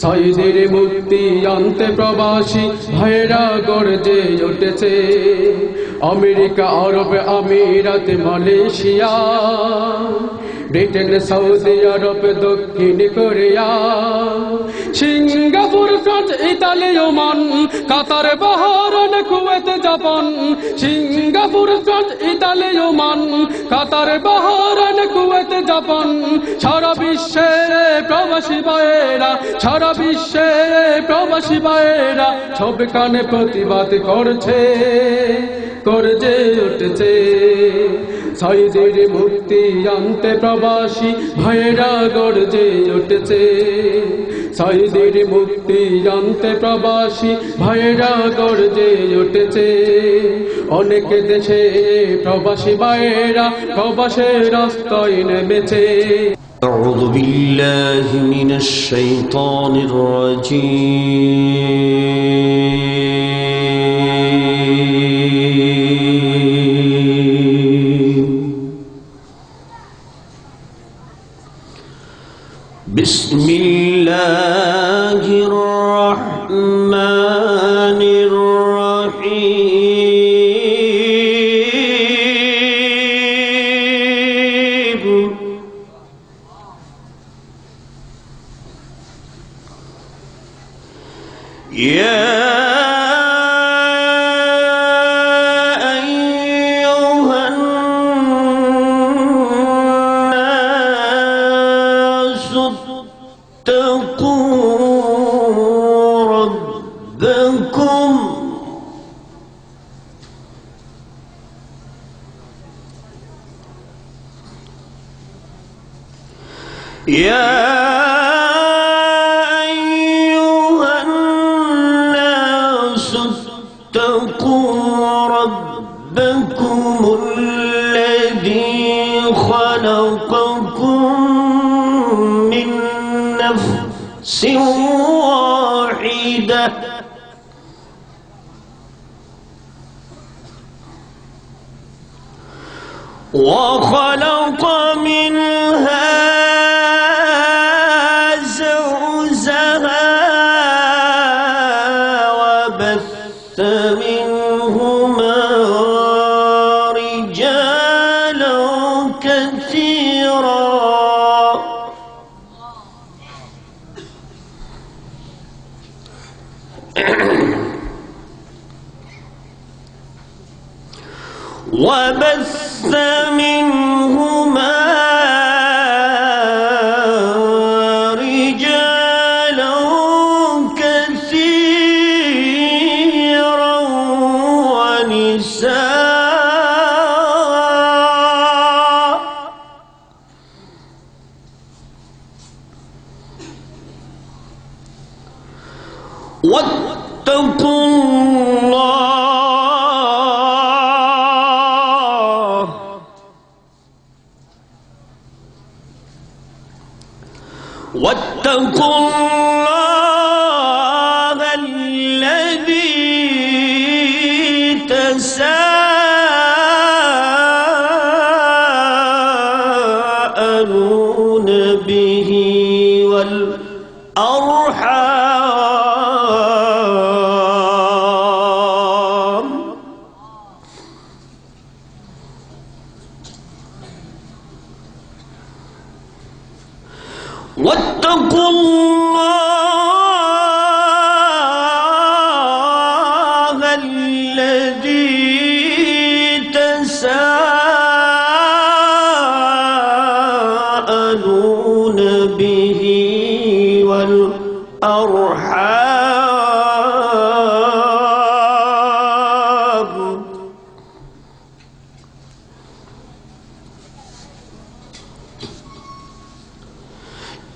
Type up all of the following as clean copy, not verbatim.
সাইদের মুক্তি আনতে প্রবাসী ভাইরা গর্জে উঠেছে। আমেরিকা, আরব আমিরাত, মালয়েশিয়া, ব্রিটেন, সৌদি আরব, দক্ষিণ Korea, Singapore, France, Italy, Oman, Qatar, Bahrain, Kuwait, Japan. Singapore, France, Italy, Oman, Qatar, Bahrain, Kuwait, Japan. সারা বিশ্বে প্রবাসী ভাইয়েরা, সারা বিশ্বে প্রবাসী ভাইয়েরা সবখানে প্রতিবাদ করছে, গর্জে উঠেছে। সাইদের মুক্তি আনতে প্রবাসী ভাইয়েরা গর্জে উঠেছে। সাইদের মুক্তি আনতে প্রবাসী ভাইয়েরা গর্জে উঠেছে। অনেক দেশে প্রবাসী ভাইয়েরা প্রবাসের রাস্তায় নেমেছে। أعوذ بالله من الشيطان الرجيم. بسم الله الرحمن الرحيم. يا أيها الناس اتقوا ربكم اتقوا ربكم الذي خلقكم من نفس واحدة وخلق منها منهما رجالا كثيرا وبث منهما واتقوا الله الذي تساءلون به والأرحام واتقوا الله الذي تساءلون به والأرحام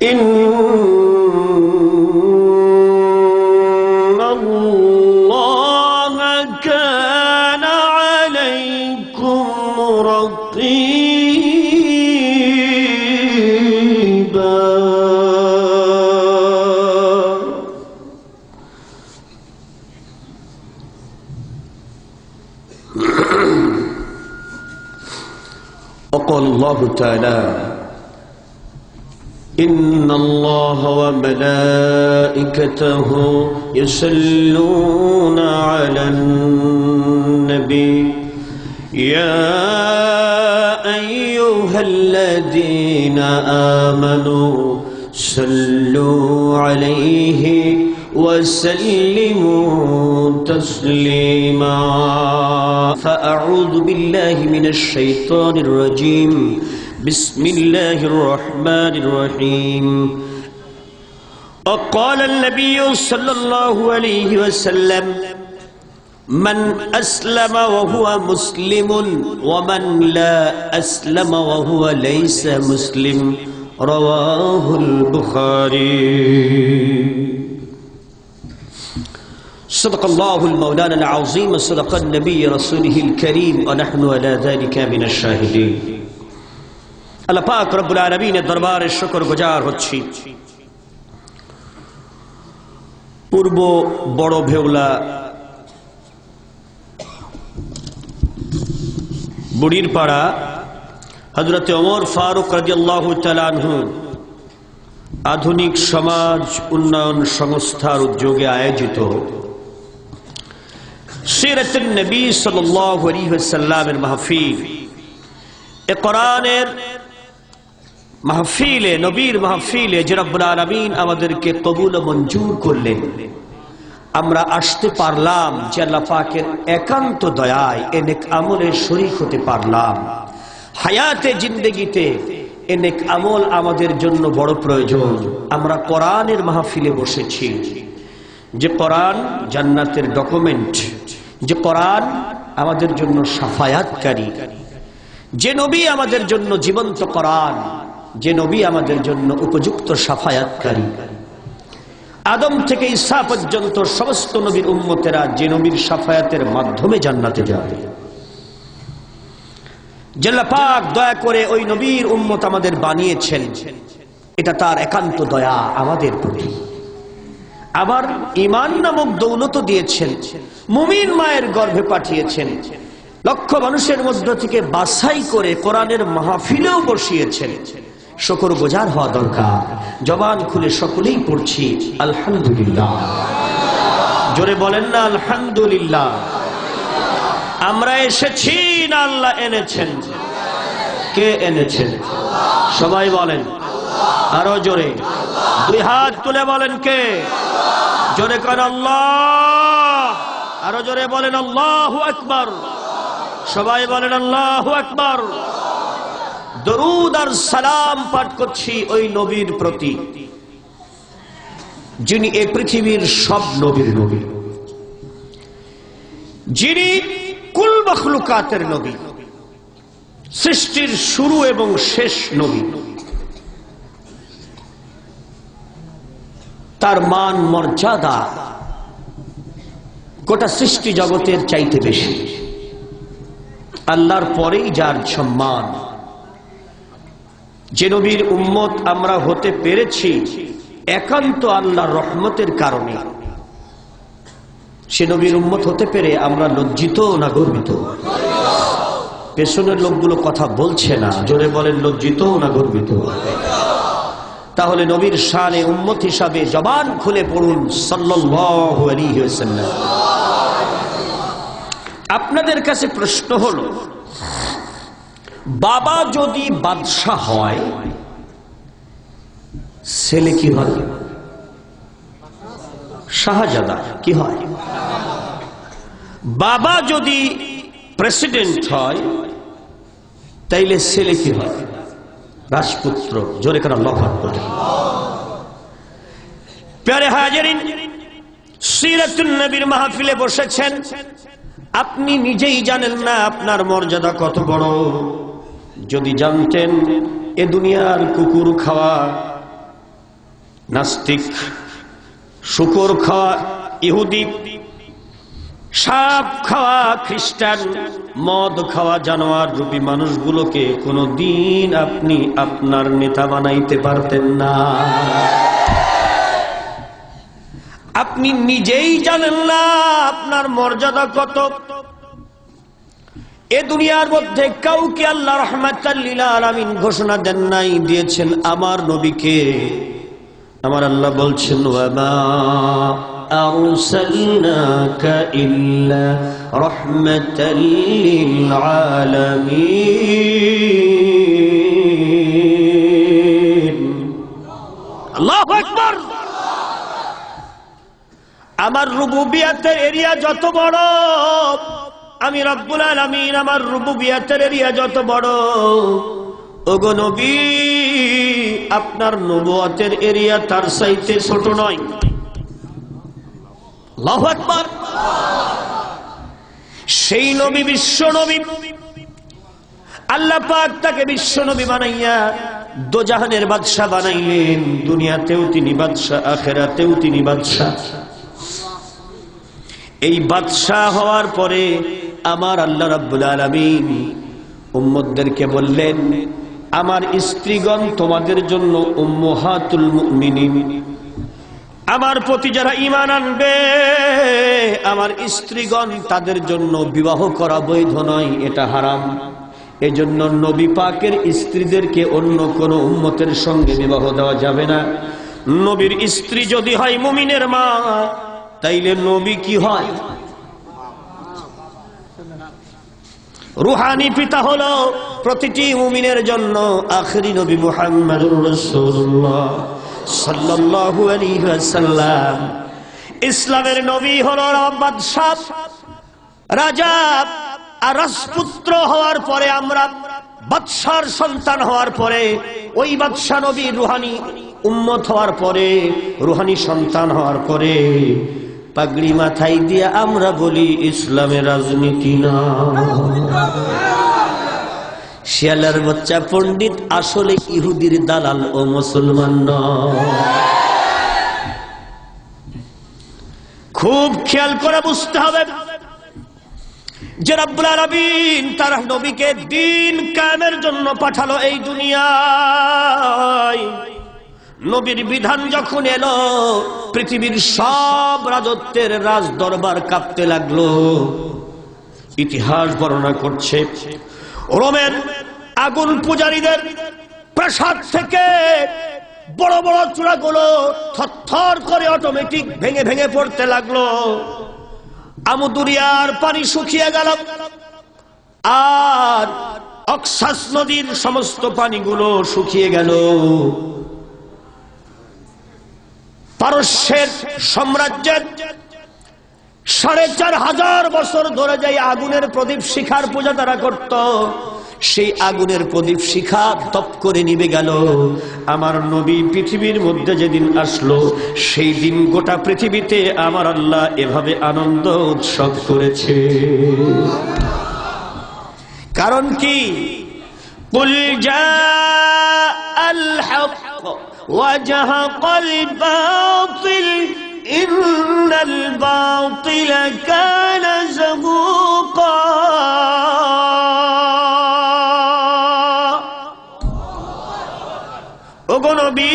إن الله كان عليكم رقيبا. وقال الله تعالى إن الله وملائكته يصلون على النبي يا أيها الذين آمنوا صلوا عليه وسلموا تسليما فأعوذ بالله من الشيطان الرجيم بسم الله الرحمن الرحيم وقال النبي صلى الله عليه وسلم من أسلم وهو مسلم ومن لا أسلم وهو ليس مسلم رواه البخاري صدق الله المولانا العظيم صدق النبي رسوله الكريم ونحن على ذلك من الشاهدين আল্লাহ পাক রব্বুল আলামিনের দরবারে শুকরগুজার হচ্ছি। পূর্ব বড় ভেউলা বুড়ির পাড়া হযরতে ওমর ফারুক রাদিয়াল্লাহু তাআলা আনহু আধুনিক সমাজ উন্নয়ন সংস্থার উদ্যোগে আয়োজিত সিরাতুন নবী সাল্লাল্লাহু আলাইহি ওয়াসাল্লামের মাহফিল, এ কোরআনের মাহফিলে, নবীর মাহফিলে যে রব্বুল আলামিন আমাদেরকে কবুল ও মঞ্জুর করলেন, আমরা আসতে পারলাম যে আল্লাহ পাকের একান্ত দয়ায় এ নেক আমলে শরীক হতে পারলাম। হায়াতে জিন্দেগিতে এ নেক আমল আমাদের জন্য বড় প্রয়োজন। আমরা কোরআনের মাহফিলে বসেছি, যে কোরআন জান্নাতের ডকুমেন্ট, যে কোরআন আমাদের জন্য সাফায়াতকারী, যে নবী আমাদের জন্য জীবন্ত কোরআন, যে নবী আমাদের জন্য উপযুক্ত সাফায়াতকারী। আদম থেকে ঈসা পর্যন্ত সমস্ত নবীর উম্মতেরা যে নবীর সাফায়াতের মাধ্যমে জান্নাতে যাবে। আল্লাহ পাক দয়া করে ওই নবীর উম্মত আমাদের বানিয়েছেন, এটা তার একান্ত দয়া আমাদের প্রতি। আবার ঈমান নামক দৌলত দিয়েছেন, মুমিন মায়ের গর্ভে পাঠিয়েছেন, লক্ষ মানুষের মধ্য থেকে বাছাই করে কোরআনের মাহফিলেও বসিয়েছেন। শুকরগুজার হওয়া দরকার। জবান খুলে সকলেই পড়ছি আলহামদুলিল্লাহ। জোরে বলেন না আলহামদুলিল্লাহ। আমরা এসেছি না আল্লাহ এনেছেন? কে এনেছেন? সবাই বলেন আরো জোরে, দুই হাত তুলে বলেন কে? জোরে কর আল্লাহ। আরো জোরে বলেন আল্লাহু আকবার। সবাই বলেন আল্লাহু আকবার। দরুদ আর সালাম পাঠ করছি ওই নবীর প্রতি যিনি এই পৃথিবীর সব নবীর নবী, যিনি কুল মখলুকাতের নবী, সৃষ্টির শুরু এবং শেষ নবী। তার মান মর্যাদা গোটা সৃষ্টি জগতের চাইতে বেশি। আল্লাহর পরেই যার সম্মান। যে নবীর উম্মত আমরা হতে পেরেছি একান্ত আল্লাহর রহমতের কারণে। সে নবীর উম্মত হতে পেরে আমরা লজ্জিত না গর্বিত? পেছনের লোকগুলো কথা বলছে না, জোরে বলেন লজ্জিত না গর্বিত? তাহলে নবীর শানে উম্মত হিসাবে জবান খুলে পড়ুন সাল্লাল্লাহু আলাইহি ওয়াসাল্লাম। আপনাদের কাছে প্রশ্ন হলো, বাবা যদি বাদশাহ হয় ছেলে কি হয়? শাহজাদা কি হয়? বাবা যদি প্রেসিডেন্ট হয় তাইলে ছেলে কি হয়? রাজপুত্র। জোরে করে আল্লাহু আকবার। প্যারে হাজিরিন, সিরাতুন নবীর মাহফিলে বসেছেন, আপনি নিজেই জানেন না আপনার মর্যাদা কত বড়। যদি জানতেন এ দুনিয়ার কুকুর খাওয়া নাস্তিক, শুকর খাওয়া ইহুদি, সাপ খাওয়া খ্রিস্টান, মদ খাওয়া জানোয়ার রূপী মানুষগুলোকে কোনদিন আপনি আপনার নেতা বানাইতে পারতেন না। আপনি নিজেই জানেন না আপনার মর্যাদা কত। এ দুনিয়ার মধ্যে কাউকে আল্লাহ রাহমাতাল লিল আলামিন ঘোষণা দেন নাই, দিয়েছেন আমার নবীকে। আমার আল্লাহ বলছেন ওয়ামা আরসালনাকা ইল্লা রাহমাতাল লিল আলামিন। আল্লাহু আকবার। আমার রুবুবিয়তের এরিয়া যত বড়, আমি রব্বুল আলামিন আমার রুবুবিয়তের এরিয়া যত বড়, ওগো নবী আপনার নবুয়তের এরিয়া তার চাইতে ছোট নয়। আল্লাহু আকবার। সেই নবী বিশ্ব নবী, আল্লাহ পাক তাকে বিশ্ব নবী বানাইয়া দোজাহানের বাদশা বানাইলেন। দুনিয়াতেও তিনি বাদশা, আখিরাতেও তিনি বাদশা। এই বাদশা হওয়ার পরে আমার আল্লাহ রাব্বুল আলামিন উম্মতদেরকে বললেন, আমার স্ত্রীগণ তোমাদের জন্য উম্মাহাতুল মুমিনিন। আমার প্রতি যারা ঈমান আনবে, আমার স্ত্রীগণ তাদের জন্য বিবাহ করা বৈধ নয়, এটা হারাম। এজন্য নবী পাকের স্ত্রীদেরকে অন্য কোন উম্মতের সঙ্গে বিবাহ দেওয়া যাবে না। নবীর স্ত্রী যদি হয় মুমিনের মা, তাইলে নবী কি হয়? রুহানি পিতা হলো প্রতিটি মুমিনের জন্য আখিরি নবী মুহাম্মদুর রাসূলুল্লাহ সাল্লাল্লাহু আলাইহি ওয়াসাল্লাম। ইসলামের নবী হলো বাদশা, রাজা আর রাজপুত্র হওয়ার পরে, আমরা বাদশার সন্তান হওয়ার পরে, ওই বাদশা নবীর রুহানি উম্মত হওয়ার পরে, রুহানি সন্তান হওয়ার পরে পাগড়ি মাথায় দিয়ে আমরা বলি ইসলামের রাজনীতি না। শিয়ালার বাচ্চা পণ্ডিত আসলে ইহুদির দালাল ও মুসলমান নয়। খুব খেয়াল করে বুঝতে হবে যে রব্বুল আলামিন তার নবীকে দ্বীন কায়েমের জন্য পাঠালো এই দুনিয়ায়। নবীর বিধান যখন এলো, পৃথিবীর সব রাজত্বের রাজ দরবার কাঁপতে লাগলো। ইতিহাস বর্ণনা করছে রোমের আগুন পূজারীদের প্রাসাদ থেকে বড় বড় চূড়াগুলো থরথর করে অটোমেটিক ভেঙে ভেঙে পড়তে লাগলো। আমুদুরিয়ার পানি শুকিয়ে গেল, আর অক্সাস নদীর সমস্ত পানিগুলো শুকিয়ে গেল। পারস্যের সাম্রাজ্যের 4500 বছর ধরে যাই আগুনের প্রদীপ শিখার পূজা তারা করত, সেই আগুনের প্রদীপ শিখা তপ করে নিভে গেল। আমার নবী পৃথিবীর মধ্যে যেদিন আসলো, সেই দিন গোটা পৃথিবীতে আমার আল্লাহ এভাবে আনন্দ উৎসব করেছে। কারণ কি? কুল জাআল হক ওয়াজাহাকাল বাতিল ইন্নাল বাতিলা কানা যাহুকা। ওগো নবী,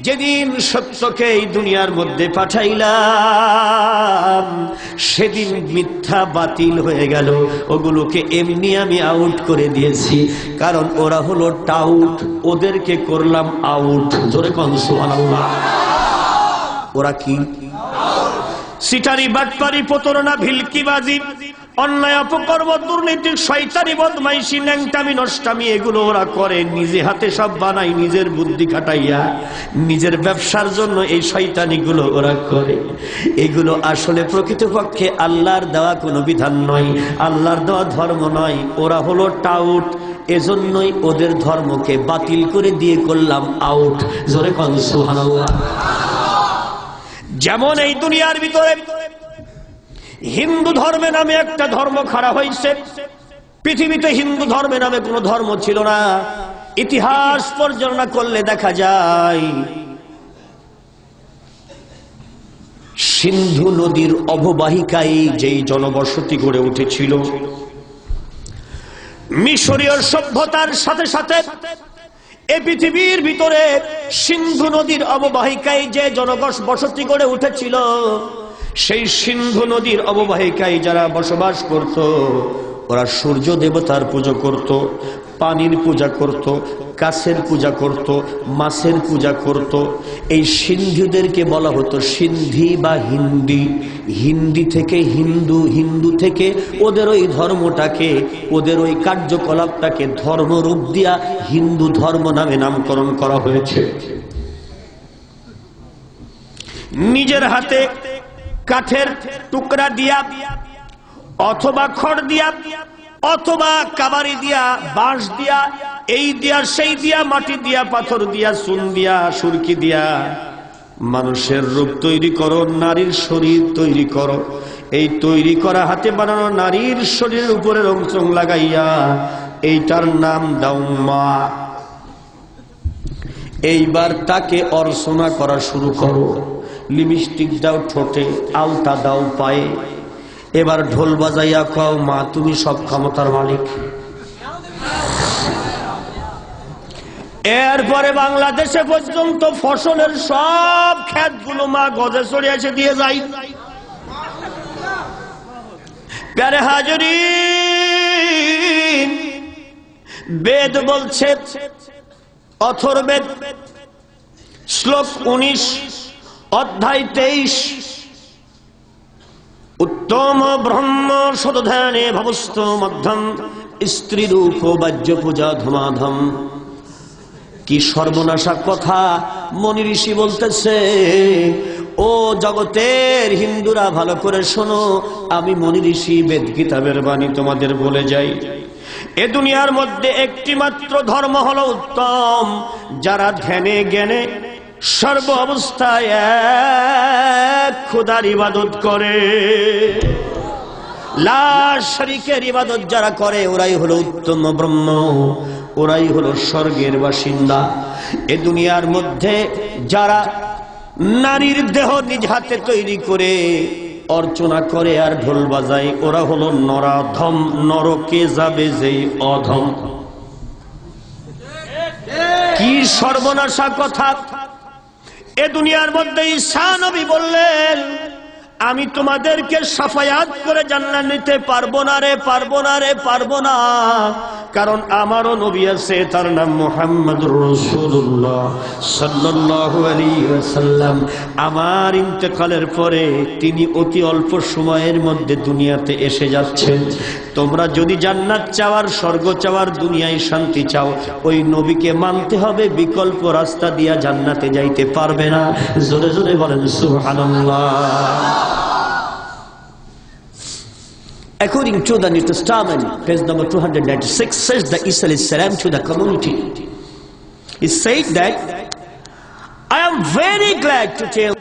যেদিন সত্যকে এই দুনিয়ার মধ্যে পাঠাইলাম, সেদিন মিথ্যা বাতিল হয়ে গেল। ওগুলোকে এমনি আমি আউট করে দিয়েছি, কারণ ওরা হলো টাউট, ওদেরকে করলাম আউট। জোরে কোন সুবহানাল্লাহ। ওরা কি? সিটারি, বাটপারি, প্রতারণা, ভিলকিবাজি, অন্যায়, অপকর্ম, দুর্নীতি, শয়তানি, বদমাইশি, ন্যাংটামি, নষ্টামি, এগুলো ওরা করে। নিজে হাতে সব বানাই, নিজের বুদ্ধি খাটাইয়া নিজের ব্যবসার জন্য এই শয়তানিগুলো ওরা করে। এগুলো আসলে প্রকৃতপক্ষে আল্লাহর দেওয়া কোনো বিধান নয়, আল্লাহর দেওয়া ধর্ম নয়। ওরা হলো টাউট, এজন্যই ওদের ধর্মকে বাতিল করে দিয়ে করলাম আউট। জোরে কোন সুবহানাল্লাহ। যেমন এই দুনিয়ার ভিতরে হিন্দু ধর্মে নামে একটা ধর্ম খাড়া হয়েছে। পৃথিবীতে হিন্দু ধর্মে নামে কোনো ধর্ম ছিল না। ইতিহাস পর্যালোচনা করলে দেখা যায় সিন্ধু নদীর অববাহিকায় যেই জনবসতি গড়ে উঠেছিল, মিশরীয় সভ্যতার সাথে সাথে এই পৃথিবীর ভিতরে সিন্ধু নদীর অববাহিকায় যে জনবসতি গড়ে উঠেছিল, সেই সিন্ধু নদীর অববাহিকায় যারা বসবাস করত, ওরা সূর্য দেবতার পূজা করত, পানির পূজা করত, গাছের পূজা করত, মাছের পূজা করত। এই সিন্ধুদেরকে বলা হতো সিন্ধি বা হিন্দি। হিন্দি থেকে হিন্দু, হিন্দু থেকে ওদের ওই ধর্মটাকে, ওদের ওই কার্যকলাপটাকে ধর্মরূপ দিয়া হিন্দু ধর্ম নামে নামকরণ করা হয়েছে। নিজের হাতে কাঠের টুকরা দিয়া অথবা খড় দিয়া অথবা কাবারি দিয়া বাঁশ দিয়া এই দিয়া সেই দিয়া মাটি দিয়া পাথর দিয়া চুন দিয়া সুরকি দিয়া মানুষের রূপ তৈরি করো, নারীর শরীর তৈরি করো। এই তৈরি করা হাতে বানানো নারীর শরীরের উপরে রং লাগাইয়া এইটার নাম দাও মা। এইবার তাকে অর্চনা করা শুরু করো। লিপস্টিক দাও ঠোঁটে, আলতা দাও পায়ে। এবার ঢোল বাজাইয়া কও মা তুমি সব ক্ষমতার মালিক। এরপরে বাংলাদেশে পর্যন্ত ফসলের সব ক্ষেতগুলো মা গজে ছড়িয়ে এসে দিয়ে যায়। প্যারে হাজরিন, বেদ বলছে, অথর্বেদ শ্লোক 19 অধ্যায় 23, উত্তম ব্রহ্ম সদধ্যানে ভবস্থ মধ্যম স্ত্রীরূপ বাহ্য পূজা ধুমাধম। কি সর্বনাশা কথা মনি ঋষি বলতেছে। ও জগতের হিন্দুরা ভালো করে শোনো, আমি মনি ঋষি বেদ কিতাবের বাণী তোমাদের বলে যাই। এ দুনিয়ার মধ্যে একটি মাত্র ধর্ম হলো উত্তম, যারা ধ্যানে জ্ঞানে সর্ব অবস্থায় এক খোদার ইবাদত করে। লা শরীকের ইবাদত যারা করে ওরাই হলো উত্তম ব্রহ্ম, ওরাই হলো স্বর্গের বাসিন্দা। এ দুনিয়ার মধ্যে যারা নারীর দেহ নিজ হাতে তৈরি করে অর্চনা করে আর ঢোল বাজায় ওরা হলো নরাধম, নরকে যাবে যেই অধম। কি সর্বনাশা কথা। এ দুনিয়ার মধ্যে ঈসা নবী বললেন আমি তোমাদেরকে সাফায়াত করে জান্নাত নিতে পারবো না রে, পারবো না রে, পারবো না। কারণ আমারও নবী আছে, তার নাম মুহাম্মদুর রাসূলুল্লাহ সাল্লাল্লাহু আলাইহি ওয়াসাল্লাম। আমার ইন্তেকালের পরে তিনি অতি অল্প সময়ের মধ্যে দুনিয়াতে এসে যাচ্ছেন। তোমরা যদি জান্নাত চাওয়ার, স্বর্গ চাওয়ার, দুনিয়ায় শান্তি চাও, ওই নবীকে মানতে হবে। বিকল্প রাস্তা দিয়া জান্নাতে যাইতে পারবে না। জোরে জোরে বলেন সুবহানাল্লাহ। According to the New Testament, page number 296, says that Isa alayhi salam to the community. He said that, I am very glad to tell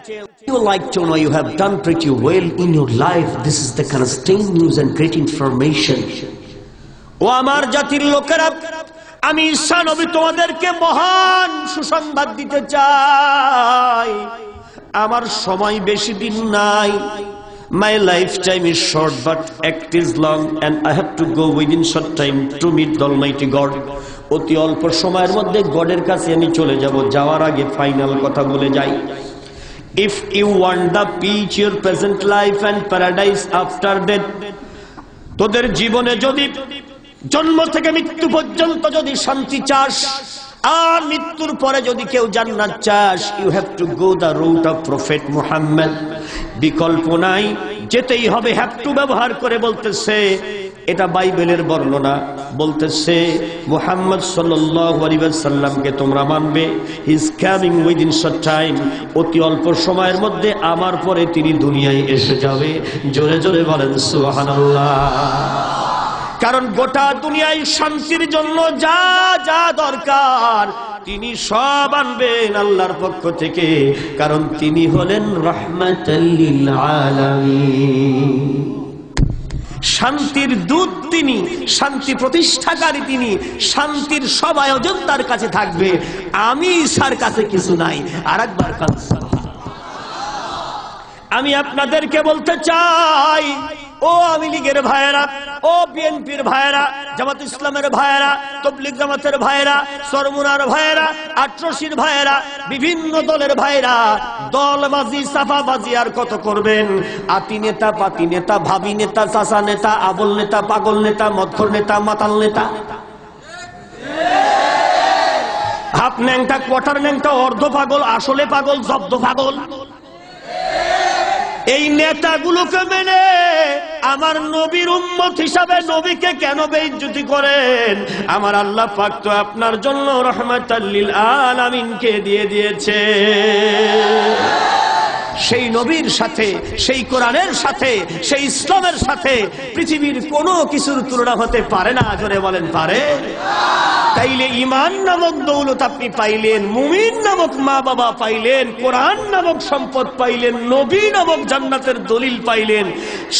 you, like to know you have done pretty well in your life. This is the constant news and great information. O amar jatir lokera, আমি ঈসা নবী তোমাদেরকে মহান সুসংবাদ দিতে চাই। আমার সময় বেশি দিন নাই। My lifetime is short, but act is long, and I have to go within short time to meet the Almighty God. অতি অল্প সময়ের মধ্যে গডের কাছে আমি চলে যাব। যাওয়ার আগে ফাইনাল কথা বলে যাই। If you want the peace, your present life and paradise after death, তোদের জীবনে যদি জন্ম থেকে মৃত্যু পর্যন্ত যদি শান্তি চাস আর মৃত্যুর পরে যদি কেউ জান্নাত চাস, you have to go the route of Prophet Muhammad. বিকল্প নাই, যেতেই হবে। have to ব্যবহার করে বলতেছে, এটা বাইবেলের বর্ণনা। বলতেছে মুহাম্মদ সাল্লাল্লাহু আলাইহি ওয়াসাল্লামকে তোমরা মানবে। He is coming within short time, অতি অল্প সময়ের মধ্যে আমার পরে তিনি দুনিয়ায় এসে যাবে। জোরে জোরে বলেন সুবহানাল্লাহ। কারণ গোটা দুনিয়ায় শান্তির জন্য যা যা দরকার তিনি সব আনবেন আল্লাহর পক্ষ থেকে। কারণ তিনি হলেন রাহমাতাল লিল আলামিন। শান্তির দূত তিনি, শান্তি প্রতিষ্ঠাকারী তিনি। শান্তির সব আয়োজন তার কাছে থাকবে। আমি ঈসার কাছে কিছু নাই। আরেকবার আমি আপনাদেরকে বলতে চাই, ও আওয়ামী লীগের ভাইয়েরা, ও বিএনপির ভাইয়েরা, জামাত ইসলামের ভাইয়েরা, তবলিগ জামাতের ভাইয়েরা, সরমুনার ভাইয়েরা, আটরশির ভাইয়েরা, বিভিন্ন দলের ভাইয়েরা দলবাজি সাফাবাজি আর কত করবেন? আতি নেতা, পাতি নেতা, ভাবি নেতা, চাচা নেতা, আবল নেতা, পাগল নেতা, মদখোর নেতা, মাতাল নেতা, হাফ ন্যাংটা, কোয়ার্টার ন্যাংটা, অর্ধ পাগল, আসলে পাগল, জব্দ পাগল। এই নেতাগুলোকে মেনে আমার নবীর উম্মত হিসাবে নবীকে কেন বেইজ্জতি করেন? আমার আল্লাহ পাক তো আপনার জন্য রাহমাতাল লিল আলামিনকে দিয়ে দিয়েছে। সেই নবীর সাথে, সেই কোরআনের সাথে, সেই ইসলামের সাথে পৃথিবীর কোনো কিছুর তুলনা হতে পারে না। জোরে বলেন পারে? তাইলে ঈমান নামক দৌলত আপনি পাইলেন, মুমিন নামক মা বাবা পাইলেন, কোরআন নামক সম্পদ পাইলেন, নবী নামক জান্নাতের দলিল পাইলেন।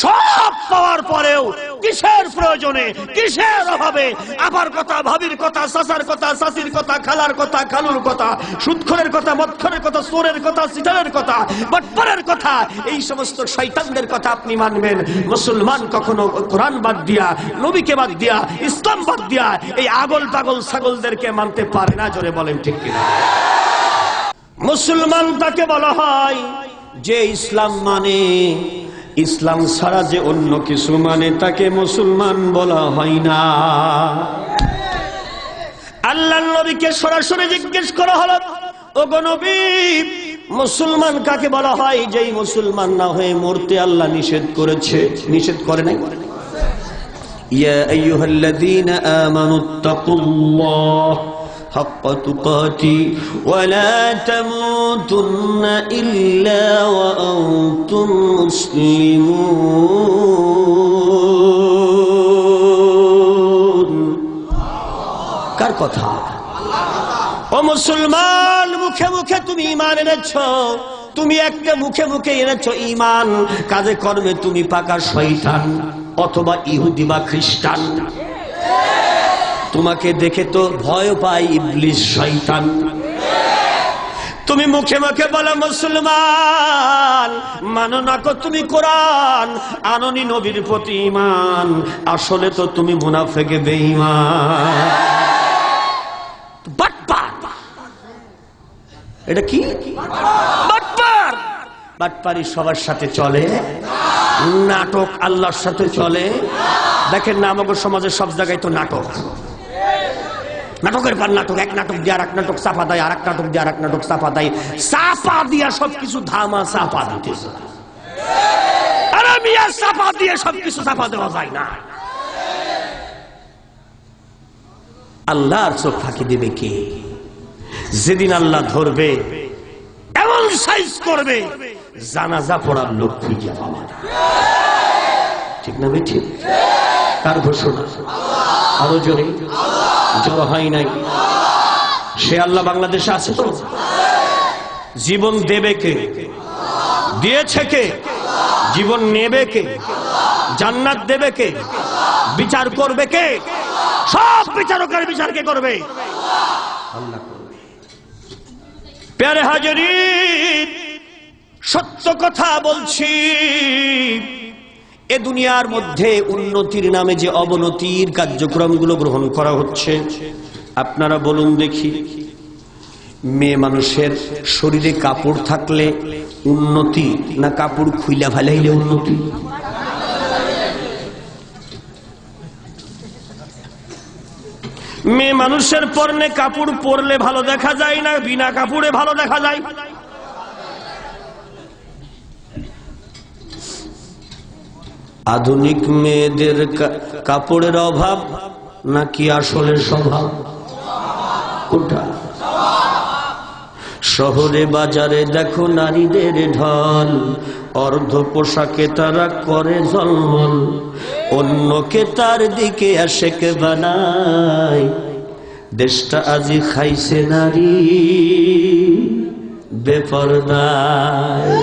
সব পাওয়ার পরেও কিসের প্রয়োজনে, কিসের অভাবে আবার কথা, ভাবির কথা, চাচার কথা, চাচির কথা, খালার কথা, খালুর কথা, সুদখোরের কথা, মদখোরের কথা, চোরের কথা, সিটারের কথা, বাটপারের কথা, এই সমস্ত শয়তানদের কথা আপনি মানবেন? মুসলমান কখনো কোরআন বাদ দিয়া, নবীকে বাদ দিয়া, ইসলাম বাদ দিয়া এই আগল পাগল ছাগলদেরকে মানতে পারে না। জোরে বলেন ঠিক কিনা? মুসলমান তাকে বলা হয় যে ইসলাম মানে, ইসলাম ছাড়া যে অন্য কিছু মানে তাকে মুসলমান বলা হয় না। আল্লাহর নবীকে সরাসরি জিজ্ঞেস করা হলো, ওগো নবী, মুসলমান কাকে বলা হয়? যেই মুসলমান না হয়ে মরতে আল্লাহ নিষেধ করেছে। নিষেধ করে নাই? ইয়া আইয়ুহাল্লাযীনা আমানুত্তাকুল্লাহ হাক্কা তুকাতি ওয়া লা তামুতুন্না ইল্লা ওয়া আনতুম মুসলিমুন। কার কথা? ও মুসলমান, মুখে মুখে তুমি ঈমান এনেছো, তুমি একটা মুখে মুখে এনেছো ঈমান, কাজে কর্মে তুমি পাকা শয়তান অথবা ইহুদি বা খ্রিস্টান। তোমাকে দেখে তো ভয় পায় ইবলিস, শয়তান। তুমি মুখে মুখে বলো মুসলমান, মানো না কো তুমি কোরআন, আনোনি নবীর প্রতি ঈমান, আসলে তো তুমি মুনাফিকে বেঈমান। এটা কি? বাটপার। বাটপারি সবার সাথে চলে, নাটক আল্লাহর সাথে চলে। দেখেন না, আমাদের সমাজের সব জায়গায় তো নাটক, নাটকের পর নাটক, এক নাটক দিয়ে আর এক নাটক চাপা দেয়, আর এক নাটক দিয়ে আর এক নাটক চাপা দেয়, চাপা দিয়া সবকিছু ধামা চাপা দিতেছে। আরে মিয়া, চাপা দিয়ে সবকিছু চাপা দেওয়া যায় না। আল্লাহর চোখ ফাঁকি দিবে কে? যেদিন আল্লাহ ধরবে, এমন সাইজ করবে, জানাজা পড়ার লোক খুঁজে পাবে না। ঠিক না বেঠিক? কার ঘোষণা? আরো জোরে, জোর হয় নাই। সে আল্লাহ বাংলাদেশে আছে তো? জীবন দেবে কে? দিয়েছে কে? জীবন নেবে কে? জান্নাত দেবে কে? বিচার করবে কে? সব বিচারকের বিচার কে করবে? আল্লাহ করবে। প্যারে হাজরিন, সত্য কথা বলছি, এ দুনিয়ার মধ্যে উন্নতির নামে যে অবনতির কার্যক্রমগুলো গ্রহণ করা হচ্ছে, আপনারা বলুন দেখি, মেয়ে মানুষের শরীরে কাপড় থাকলে উন্নতি না কাপড় খুইলা ফেলাইলে উন্নতি? মেয়ে মানুষের পরনে কাপড় পরলে ভালো দেখা যায় না বিনা কাপড়ে ভালো দেখা যায়? আধুনিক মেয়েদের কাপড়ের অভাব নাকি আসলে স্বভাব? কোনটা? শহরে বাজারে দেখো নারীদের ঢল, অর্ধ পোশাকে তারা করে ঝলমল, অন্যকে তার দিকে আশেক বানায়। দেশটা আজি খাইছে নারী বেপরদায়।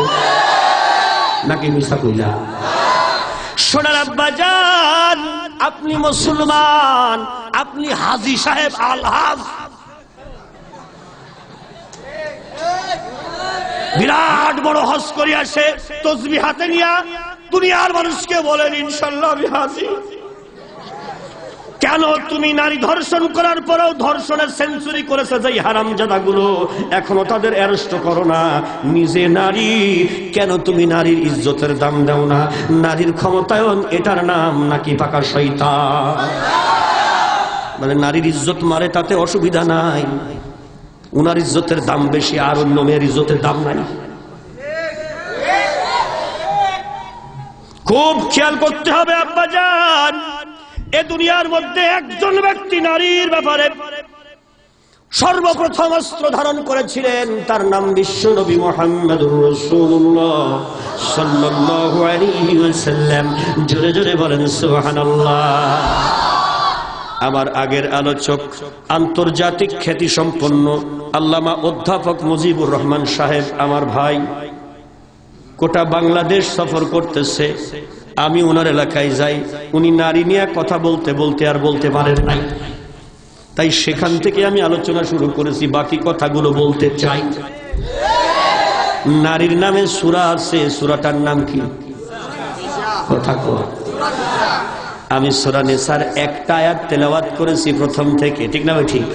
নাকি মিশা কইলা? সোনার আব্বাজান, আপনি মুসলমান, আপনি হাজী সাহেব আলহাজ, বিরাট বড় হজ করে আসে, তসবিহ হাতে নিয়া দুনিয়ার মানুষকে বলেন ইনশাআল্লাহ আমি হাজী। কেন তুমি নারী ধর্ষণ করার পরেও ধর্ষণের সেঞ্চুরি করেছে যে হারামজাদাগুলো এখনো তাদের অ্যারেস্ট করো না? নিজে নারী, কেন তুমি নারীর ইজ্জতের দাম দাও না? নারীর ক্ষমতায়ন এটার নাম নাকি পাকা শয়তান? মানে নারীর ইজ্জত মারে তাতে অসুবিধা নাই, উনার ইজ্জতের দাম বেশি আর অন্য মেয়ের ইজ্জতের দাম নাই। খুব খেয়াল করতে হবে আব্বাজান, এ দুনিয়ার মধ্যে একজন ব্যক্তি নারীর ব্যাপারে সর্বপ্রথম অস্ত্র ধারণ করেছিলেন, তার নাম বিশ্ব নবী মুহাম্মদুর রাসূলুল্লাহ সাল্লাল্লাহু আলাইহি ওয়াসাল্লাম। জোরে জোরে বলেন সুবহানাল্লাহ। আমার আগের আলোচক আন্তর্জাতিক খ্যাতি সম্পন্ন আল্লামা অধ্যাপক মুজিবুর রহমান সাহেব আমার ভাই গোটা বাংলাদেশ সফর করতেছে। আমি ওনার এলাকায় যাই, উনি নারী নিয়ে কথা বলতে বলতে আর বলতে পারেন নাই, তাই সেখান থেকে আমি আলোচনা শুরু করেছি। বাকি কথাগুলো বলতে চাই। নারীর নামে সূরা আছে, সূরাটার নাম কি? কথা কয়। আমি সূরা নিসার একটা আয়াত তেলাওয়াত করেছি প্রথম থেকে, ঠিক না? ঠিক।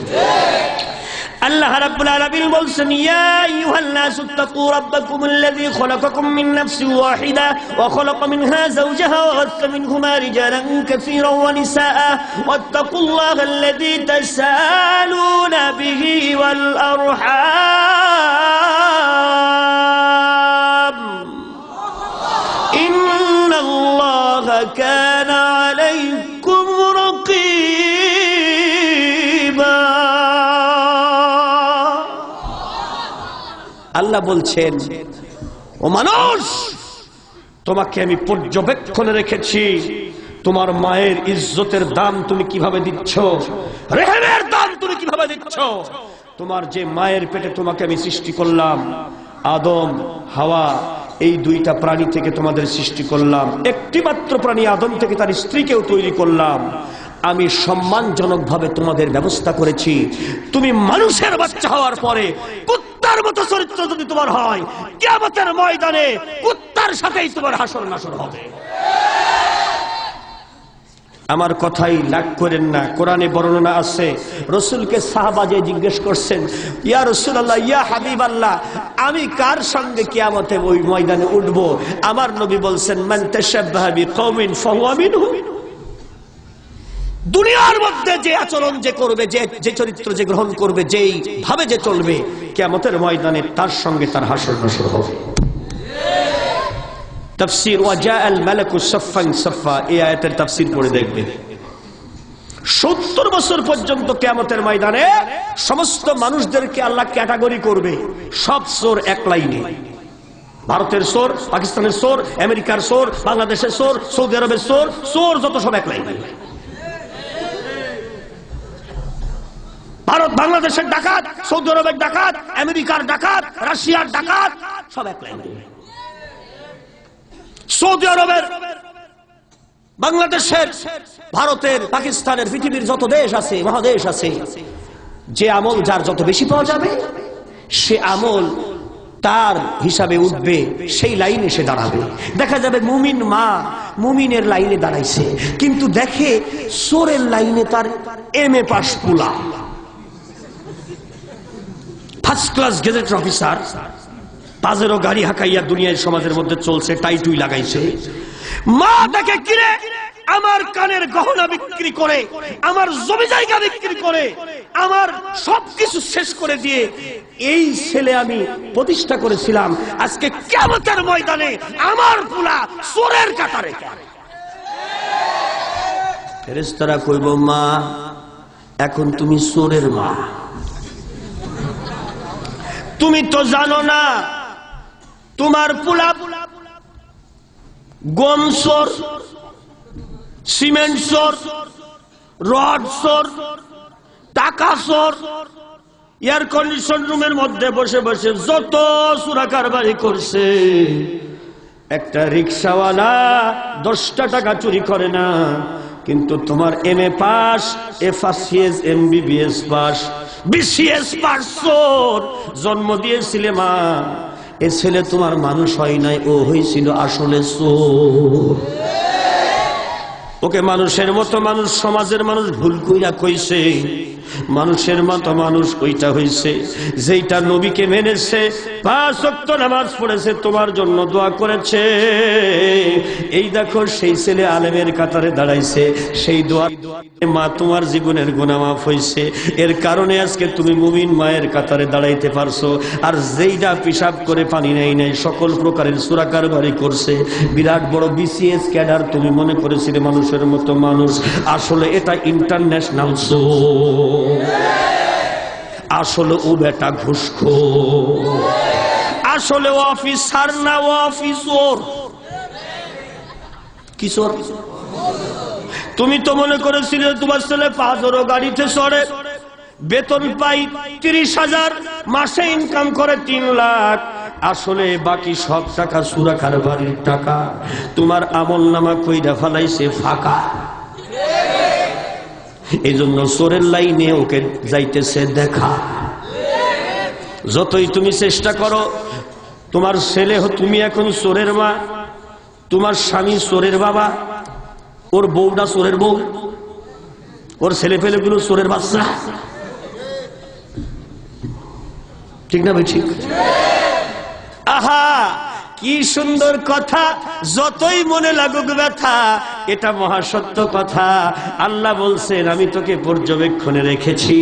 আল্লাহ রাব্বুল আলামিন বলছেন, ইয়া আইয়ুহান নাসু তাকু রাব্বাকুমুল্লাযী খলাকাকুম মিন নাফসিন ওয়াহিদা ওয়া খলাকা মিনহা যাওজাহা ওয়া বাসসা মিনহুমা রিজালান কাসীরান ওয়া নিসাআ ওয়াত্তাকুল্লাহাল্লাযী তাসালুনা বিহি ওয়াল আরহাম ইন্নাল্লাহা কানা আলাইকুম রাকীবা। আল্লাহ বলছেন, ও মানুষ, তোমাকে আমি পর্যবেক্ষণে রেখেছি। তোমার মায়ের ইজ্জতের দাম তুমি কিভাবে দিচ্ছ, রেহেমের দাম তুমি কিভাবে দিচ্ছ। তোমার যে মায়ের পেটে তোমাকে আমি সৃষ্টি করলাম, আদম হাওয়া, এই দুইটা প্রাণী থেকে তোমাদের সৃষ্টি করলাম। একটি মাত্র প্রাণী আদম থেকে তার স্ত্রীকেও তৈরি করলাম। আমি সম্মানজনকভাবে তোমাদের ব্যবস্থা করেছি। তুমি মানুষের বাচ্চা হওয়ার পরে কুত্তার মতো চরিত্র যদি তোমার হয়, কিয়ামতের ময়দানে কুত্তার সাথেই তোমার হাসর নাসর হবে। আমার কথাই লাগ করেন না। কোরআনে বর্ণনা আছে, রাসূলকে সাহাবায়ে জিজ্ঞেস করছেন, ইয়া রাসূলুল্লাহ, ইয়া হাবিবাল্লাহ, আমি কার সঙ্গে কিয়ামতে ওই ময়দানে উঠব? আমার নবী বলছেন, মান তাশাব্বাহা বিকওমিন ফাহুয়া মিনহুম। দুনিয়ার মধ্যে যে আচরণ যে করবে, যে চরিত্র যে গ্রহণ করবে, যেই ভাবে যে চলবে, কিয়ামতের ময়দানে তার সঙ্গে তার হাসর নাসর হবে। তাফসীর ওয়াজাআল মালাকু সাফফান সাফফা, এই আয়াতের তাফসীর পড়ে দেখবেন। 70 বছর পর্যন্ত কিয়ামতের ময়দানে সমস্ত মানুষদেরকে আল্লাহ ক্যাটাগরি করবে। সব চোর এক লাইনে, ভারতের চোর, পাকিস্তানের চোর, আমেরিকার চোর, বাংলাদেশের চোর, সৌদি আরবের চোর, চোর যত সব এক লাইনে। ভারত বাংলাদেশের ডাকাত, সৌদি আরবের ডাকাত, আমেরিকার ডাকাত, রাশিয়ার ডাকাত, সব এক লাইনে। সৌদি আরবের, বাংলাদেশের, ভারতের, পাকিস্তানের, পৃথিবীর যত দেশ আছে, মহাদেশ আছে, যে আমল যার যত বেশি পাওয়া যাবে, সে আমল তার হিসাবে উঠবে, সেই লাইনে সে দাঁড়াবে। দেখা যাবে মুমিন মা মুমিনের লাইনে দাঁড়াইছে, কিন্তু দেখে চোরের লাইনে তার MA পাস পুলা, first class gazette officer, Pajero গাড়ি হাঁকাইয়া দুনিয়ার সমাজের মধ্যে চলছে, টাইটুই লাগাইছে। মা দেখে, কিরে, আমার কানের গহনা বিক্রি করে, আমার জমি জায়গা বিক্রি করে, আমার সবকিছু শেষ করে দিয়ে এই ছেলে আমি প্রতিষ্ঠা করেছিলাম, আজকে কিয়ামতের ময়দানে আমার পুলা চোরের কাতারে। ফেরেশতারা কইব, মা এখন তুমি চোরের মা, তুমি তো জানো না তোমার পুলা গম চোর, সিমেন্ট চোর, রড চোর, টাকা চোর, এয়ার কন্ডিশন রুমের মধ্যে বসে বসে যত চোরা কারবারি করছে, একটা রিক্সাওয়ালা 10টা টাকা চুরি করে না। কিন্তু তোমার MA pass, FRCS, MBBS pass, BCS pass চোর জন্ম দিয়েছিলে মা, এ ছেলে তোমার মানুষ হয় নাই, ও হয়েছিল আসলে চোর। ও ওকে মানুষের মতো মানুষ, সমাজের মানুষ ভুল কইরা কইছে। মানুষের মতো মানুষ ওইটা হইছে যেইটা নবীকে মেনেছে, 5 ওয়াক্ত নামাজ পড়েছে, তোমার জন্য দোয়া করেছে। এই দেখো সেই ছেলে আলেমের কাতারে দাঁড়াইছে, সেই দোয়া মা তোমার জীবনের গুনাহ মাফ হইছে। এর কারণে আজকে তুমি মুমিন মায়ের কাতারে দাঁড়াইতে পারছো। আর যেইটা পিশাব করে পানি নেই নাই, সকল প্রকারের সূরা কারবারি করছে, বিরাট বড় বিসিএস ক্যাডার, তুমি মনে করেছিলে মানুষের মতো মানুষ, আসলে এটা ইন্টারন্যাশনাল শো। আসলে ও বেটা ঘুষখোর, আসলে ও অফিসার না, ও অফিসর। কিশোর তুমি তো মনে করেছিলে তোমার ছেলে পাঁচরো গাড়িতে চড়ে, বেতন পাই 30,000, মাসে ইনকাম করে 3 লাখ। আসলে বাকি সব টাকা সূরা কারবারির টাকা, তোমার আমলনামা কইরা ফেলাইছে ফাঁকা। এই জন্য চোরের লাইনে ওকে যাইতেছে দেখা। যতই তুমি চেষ্টা করো, তোমার ছেলে, তুমি এখন চোরের মা, তোমার স্বামী চোরের বাবা, ওর বউটা চোরের বউ, ওর ছেলে পেলেগুলো চোরের বাচ্চা। ঠিক না ভাই? ঠিক। আহা কি সুন্দর কথা, যতই মনে লাগুক ব্যথা, এটা মহাসত্য কথা। আল্লাহ বলছেন আমি তোকে পর্যবেক্ষণে রেখেছি,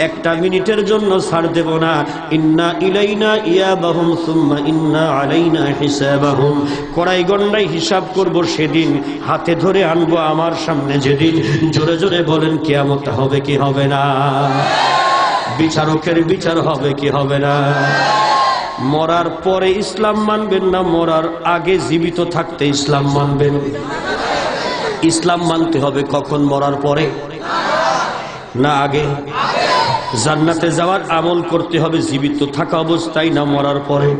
1 মিনিটের জন্য ছাড় দেব না। ইন্না ইলাইনা ইয়াবাহুম সুম্মা ইন্না আলাইনা হিসাবাহুম। কড়াই গন্ডাই হিসাব করব সেদিন, হাতে ধরে আনবো আমার সামনে যেদিন। জোরে জোরে বলেন কিয়ামত হবে কি হবে না? বিচারকের বিচার হবে কি হবে না? মরার পরে ইসলাম মানবেন না মরার আগে জীবিত থাকতে ইসলাম মানবেন? ইসলাম মানতে হবে কখন? মরার পরে না আগে? জান্নাতে যাওয়ার আমল করতে হবে জীবিত থাকা অবস্থায় না মরার পরে?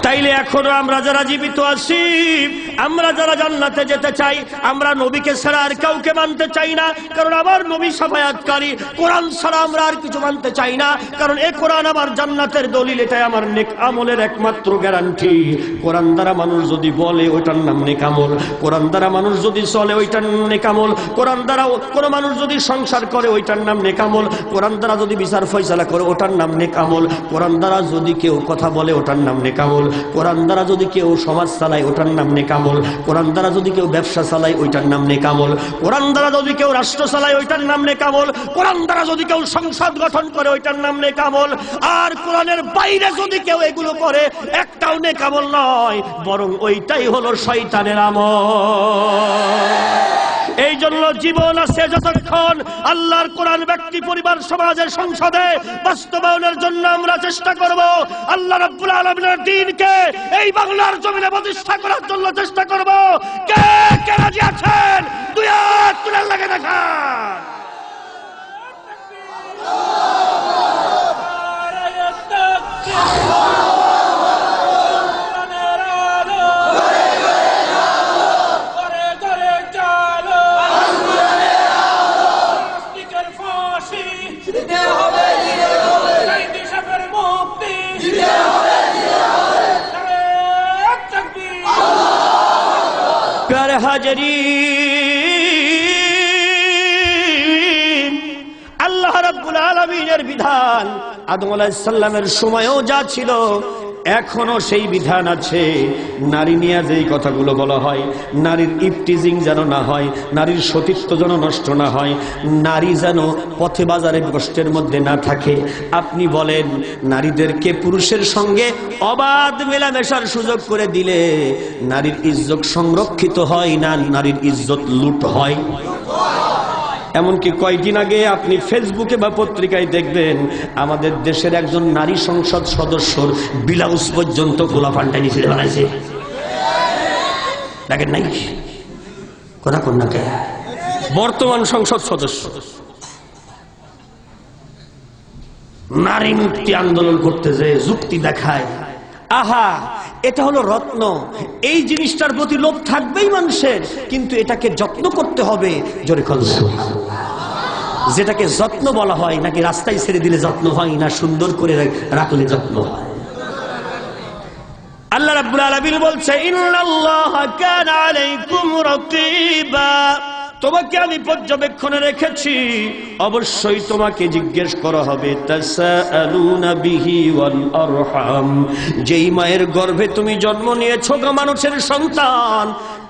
তাইলে এখনো আমরা যারা জীবিত আছি, আমরা যারা জান্নাতে যেতে চাই, আমরা নবীকে ছাড়া আর কাউকে মানতে চাই না। কারণ আমার নবী শাফায়াতকারী, কোরআন ছাড়া আমরা আর কিছু মানতে চাই না। কারণ এই কোরআন আমার জান্নাতের দলিল, এটাই আমার নেক আমলের একমাত্র গ্যারান্টি। কোরআন দ্বারা মানুষ যদি বলে ওইটার নাম নেক আমল, কোরআন দ্বারা মানুষ যদি চলে ওইটার নেক আমল, কোরআন দ্বারা কোনো মানুষ যদি সংসার করে ওইটার নাম নেক আমল, কোরআন দ্বারা যদি বিচার ফয়সালা করে ওটার নাম নেক আমল, কোরআন দ্বারা যদি কেউ কথা বলে ওটার নাম নেক আমল, কোরআন দ্বারা যদি কেউ সমাজ চালায় ওটার নাম নেক আমল, কোরআন দ্বারা যদি কেউ ব্যবসা চালায় ওইটার নাম নেক আমল, কোরআন দ্বারা যদি কেউ রাষ্ট্র চালায় ওইটার নাম নেক আমল, কোরআন দ্বারা যদি কেউ সংসদ গঠন করে ওইটার নাম নেক আমল। আর কোরআনের বাইরে যদি কেউ এগুলো করে, একটাও নেক আমল নয়, বরং ওইটাই হলো শয়তানের আমল। এই জন্য জীবন আছে যতক্ষণ, আল্লাহর কোরআন ব্যক্তি, পরিবার, সমাজের, সংসদে বাস্তবায়নের জন্য আমরা চেষ্টা করব। আল্লাহ রাব্বুল আলামিনের দ্বীনকে এই বাংলার জমিনে প্রতিষ্ঠা করার জন্য চেষ্টা করব। কে কে রাজি আছেন? 2 হাত তুলে লাগে দেখান। প্যারে হাজরিন, আল্লাহ রাব্বুল আলামিনের বিধান আদম আলাইহিস সালামের সময়ও যা ছিল এখনো সেই বিধান আছে। নারী নিয়ে যেই কথাগুলো বলা হয়, নারীর ইফটিজিং যেন না হয়, নারীর সতীত্ব যেন নষ্ট না হয়, নারী যেন পথে বাজারে কষ্টের মধ্যে না থাকে। আপনি বলেন, নারীদেরকে পুরুষের সঙ্গে অবাধ মেলামেশার সুযোগ করে দিলে নারীর ইজ্জত সংরক্ষিত হয় না নারীর ইজ্জত লুট হয়? এমনকি কয়েকদিন আগে আপনি ফেসবুকে বা পত্রিকায় দেখবেন, আমাদের দেশের একজন নারী সংসদ সদস্যর ব্লাউজ পর্যন্ত খোলা পাল্টানি ছিঁড়ে বানাইছে। দেখেন নাই? কথা কোন না কে? বর্তমান সংসদ সদস্য নারী মুক্তি আন্দোলন করতে যে যুক্তি দেখায়, আহা, এটা হলো রত্ন। এই জিনিসটার প্রতি লোভ থাকবেই মানুষের, কিন্তু এটাকে যত্ন করতে হবে। জোরে সুবহানাল্লাহ। যেটাকে যত্ন বলা হয়, নাকি রাস্তায় ছেড়ে দিলে যত্ন হয়, না সুন্দর করে রাখলে যত্ন হয়? আল্লাহ রাব্বুল আলামিন বলছে ইন্নাল্লাহা কানা আলাইকুম রাকিবা, তোমাকে আমি পর্যবেক্ষণে রেখেছি, অবশ্যই তোমাকে জিজ্ঞেস করা হবে। তাসাআলুনা বিহি ওয়াল আরহাম, যেই মায়ের গর্ভে তুমি জন্ম নিয়েছো গো মানুষের সন্তান,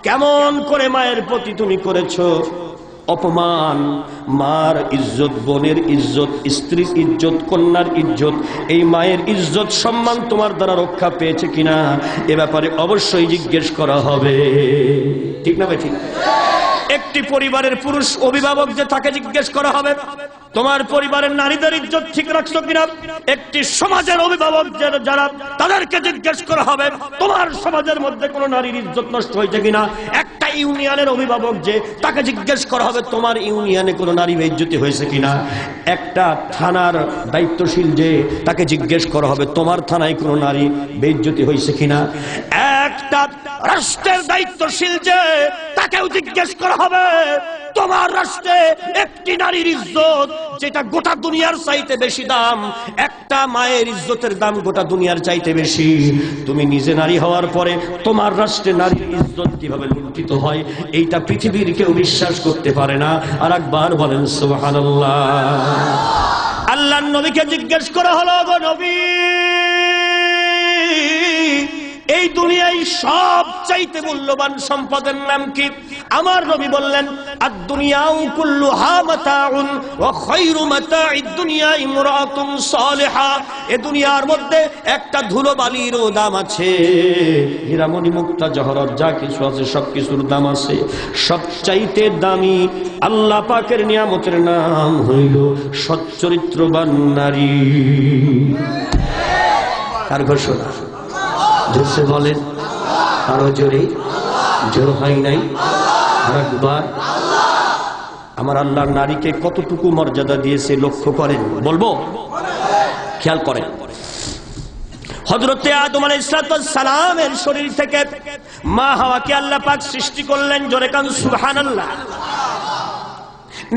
কেমন করে মায়ের প্রতি তুমি করেছো অপমান। মার ইজ্জত, বোনের ইজ্জত, স্ত্রীর ইজ্জত, কন্যার ইজ্জত, এই মায়ের ইজ্জত সম্মান তোমার দ্বারা রক্ষা পেয়েছে কিনা এ ব্যাপারে অবশ্যই জিজ্ঞেস করা হবে। ঠিক না ভাই? ঠিক। একটি পরিবারের পুরুষ অভিভাবক যে তাকে জিজ্ঞেস করা হবে তোমার পরিবারের নারীদের ইজ্জত ঠিক রাখছো কিনা। একটি সমাজের অভিভাবক যারা তাদেরকে জিজ্ঞেস করা হবে তোমার সমাজের মধ্যে কোনো নারীর ইজ্জত নষ্ট হয়েছে কিনা। একটা ইউনিয়নের অভিভাবক যে তাকে জিজ্ঞেস করা হবে তোমার ইউনিয়নে কোনো নারী বেইজ্জতি হয়েছে কিনা। একটা থানার দায়িত্বশীল যে তাকে জিজ্ঞেস করা হবে তোমার থানায় কোনো নারী বেইজ্জতি হয়েছে কিনা। একটা রাষ্ট্রের দায়িত্বশীল যে তাকেও জিজ্ঞেস করা হবে তোমার রাষ্ট্রে একটি নারীর ইজ্জত যেটা গোটা দুনিয়ার চাইতে বেশি দাম, একটা মায়ের ইজ্জতের দাম গোটা দুনিয়ার চাইতে বেশি। তুমি নিজে নারী হওয়ার পরে তোমার রাষ্ট্রে নারীর ইজ্জত কিভাবে লুণ্ঠিত হয় এইটা পৃথিবীর কেউ বিশ্বাস করতে পারে না। আর একবার বলেন সুবহানাল্লাহ। আল্লাহর নবীকে জিজ্ঞেস করা হলো গো নবী, এই দুনিয়ায় সবচাইতে মূল্যবান সম্পদের নাম কি? আমার নবী বললেন আদ-দুনিয়াউ কুল্লুহা মাতাউন ওয়া খায়রু মাতা'id দুনিয়া ইমরাতুন সালিহা। এই দুনিয়ার মধ্যে একটা ধুলো বালিরও দাম আছে, হীরামণি মুক্তা জহরত যা কিছু আছে সবকিছুর দাম আছে। সবচাইতে দামি আল্লাহ পাকের নিয়ামতের নাম হইল সচ্চরিত্রবান নারী। কার ঘোষণা? জোরসে বলেন, আরো জোরে। জোর হয় নাই? আর একবার। আমার আল্লাহর নারীকে কতটুকু মর্যাদা দিয়েছে লক্ষ্য করেন। বলবো? খেয়াল করেন। হযরতে আদম আলাইহিস সালামের শরীর থেকে মা হাওয়াকে আল্লাহ পাক সৃষ্টি করলেন। জোরে কান সুবহানাল্লাহ।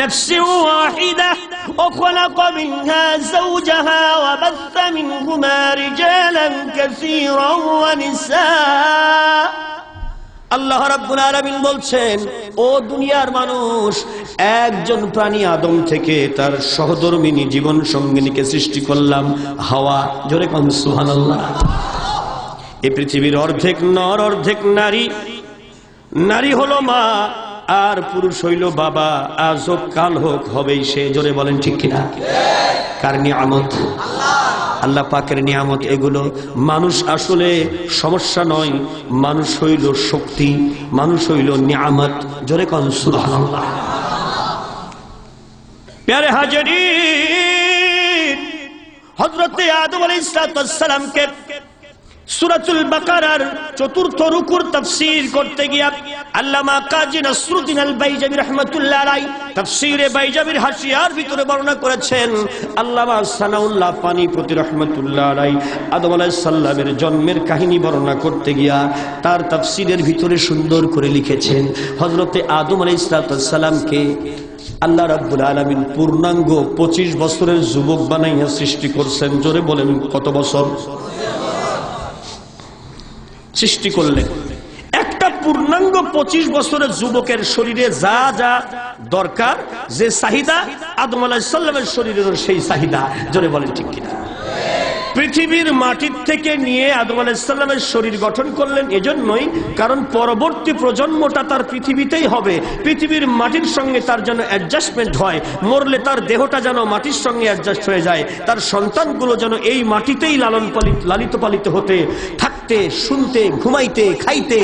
نفس واحدة وخلق منها زوجها وبث منهما رجالا كثيرا ونساء। আল্লাহ রাব্বুল আলামিন বলছেন, ও দুনিয়ার মানুষ, একজন প্রাণী আদম থেকে তার সহধর্মিণী জীবন সঙ্গিনীকে সৃষ্টি করলাম, হাওয়া। জোরে কান সুবহানাল্লাহ। এই পৃথিবীর অর্ধেক নর অর্ধেক নারী। নারী হলো মা আর পুরুষ হইল বাবা। আজ হোক কাল হোক হবেই সে। জোরে বলেন ঠিক কিনা? কার নিয়ামত? আল্লাহ পাকের নিয়ামত এগুলো। মানুষ আসলে সমস্যা নয়, মানুষ হইল শক্তি, মানুষ হইল নিয়ামত। জোরে কোন সুবহানাল্লাহ। প্যারে হাজিরিন, হযরতে আদম আলাইহিস সালামকে সূরাতুল বাকারার ৪র্থ রুকুর তাফসীর করতে গিয়া আল্লামা কাজী নসরুদ্দিন আল বাইজাবি রাহমাতুল্লাহ আলাইহি তাফসীরে বাইজাবির হাশিয়ার ভিতরে বর্ণনা করেছেন। আল্লামা সানাউল্লাহ পানিপতি রাহমাতুল্লাহ আলাইহি আদম আলাইহিস সালামের জন্মের কাহিনী বর্ণনা করতে গিয়া তার তাফসীরের ভিতরে সুন্দর করে লিখেছেন, হযরতে আদম আলাইহিস সালামকে আল্লাহ রাব্বুল আলামিন পূর্ণাঙ্গ 25 বছরের যুবক বানাইয়া সৃষ্টি করছেন। জোরে বলেন কত বছর সৃষ্টি করলেন? একটা পূর্ণাঙ্গ 25 বছরের যুবকের শরীরে যা যা দরকার, যে চাহিদা, আদম আলাইহিস সালামের শরীরেরও সেই চাহিদা। জোরে বলেন ঠিক কিনা? পৃথিবীর মাটির থেকে নিয়ে আদম আলাইহিস সালামের শরীর গঠন করলেন এজন্যই, কারণ পরবর্তী প্রজন্মটা তার পৃথিবীতেই হবে। পৃথিবীর মাটির সঙ্গে তার যেন অ্যাডজাস্টমেন্ট হয়, মরলে তার দেহটা যেন মাটির সঙ্গে অ্যাডজাস্ট হয়ে যায়, তার সন্তানগুলো যেন এই মাটিতেই লালিত পালিত হতে, থাকতে, শুনতে, ঘুমাইতে, খাইতে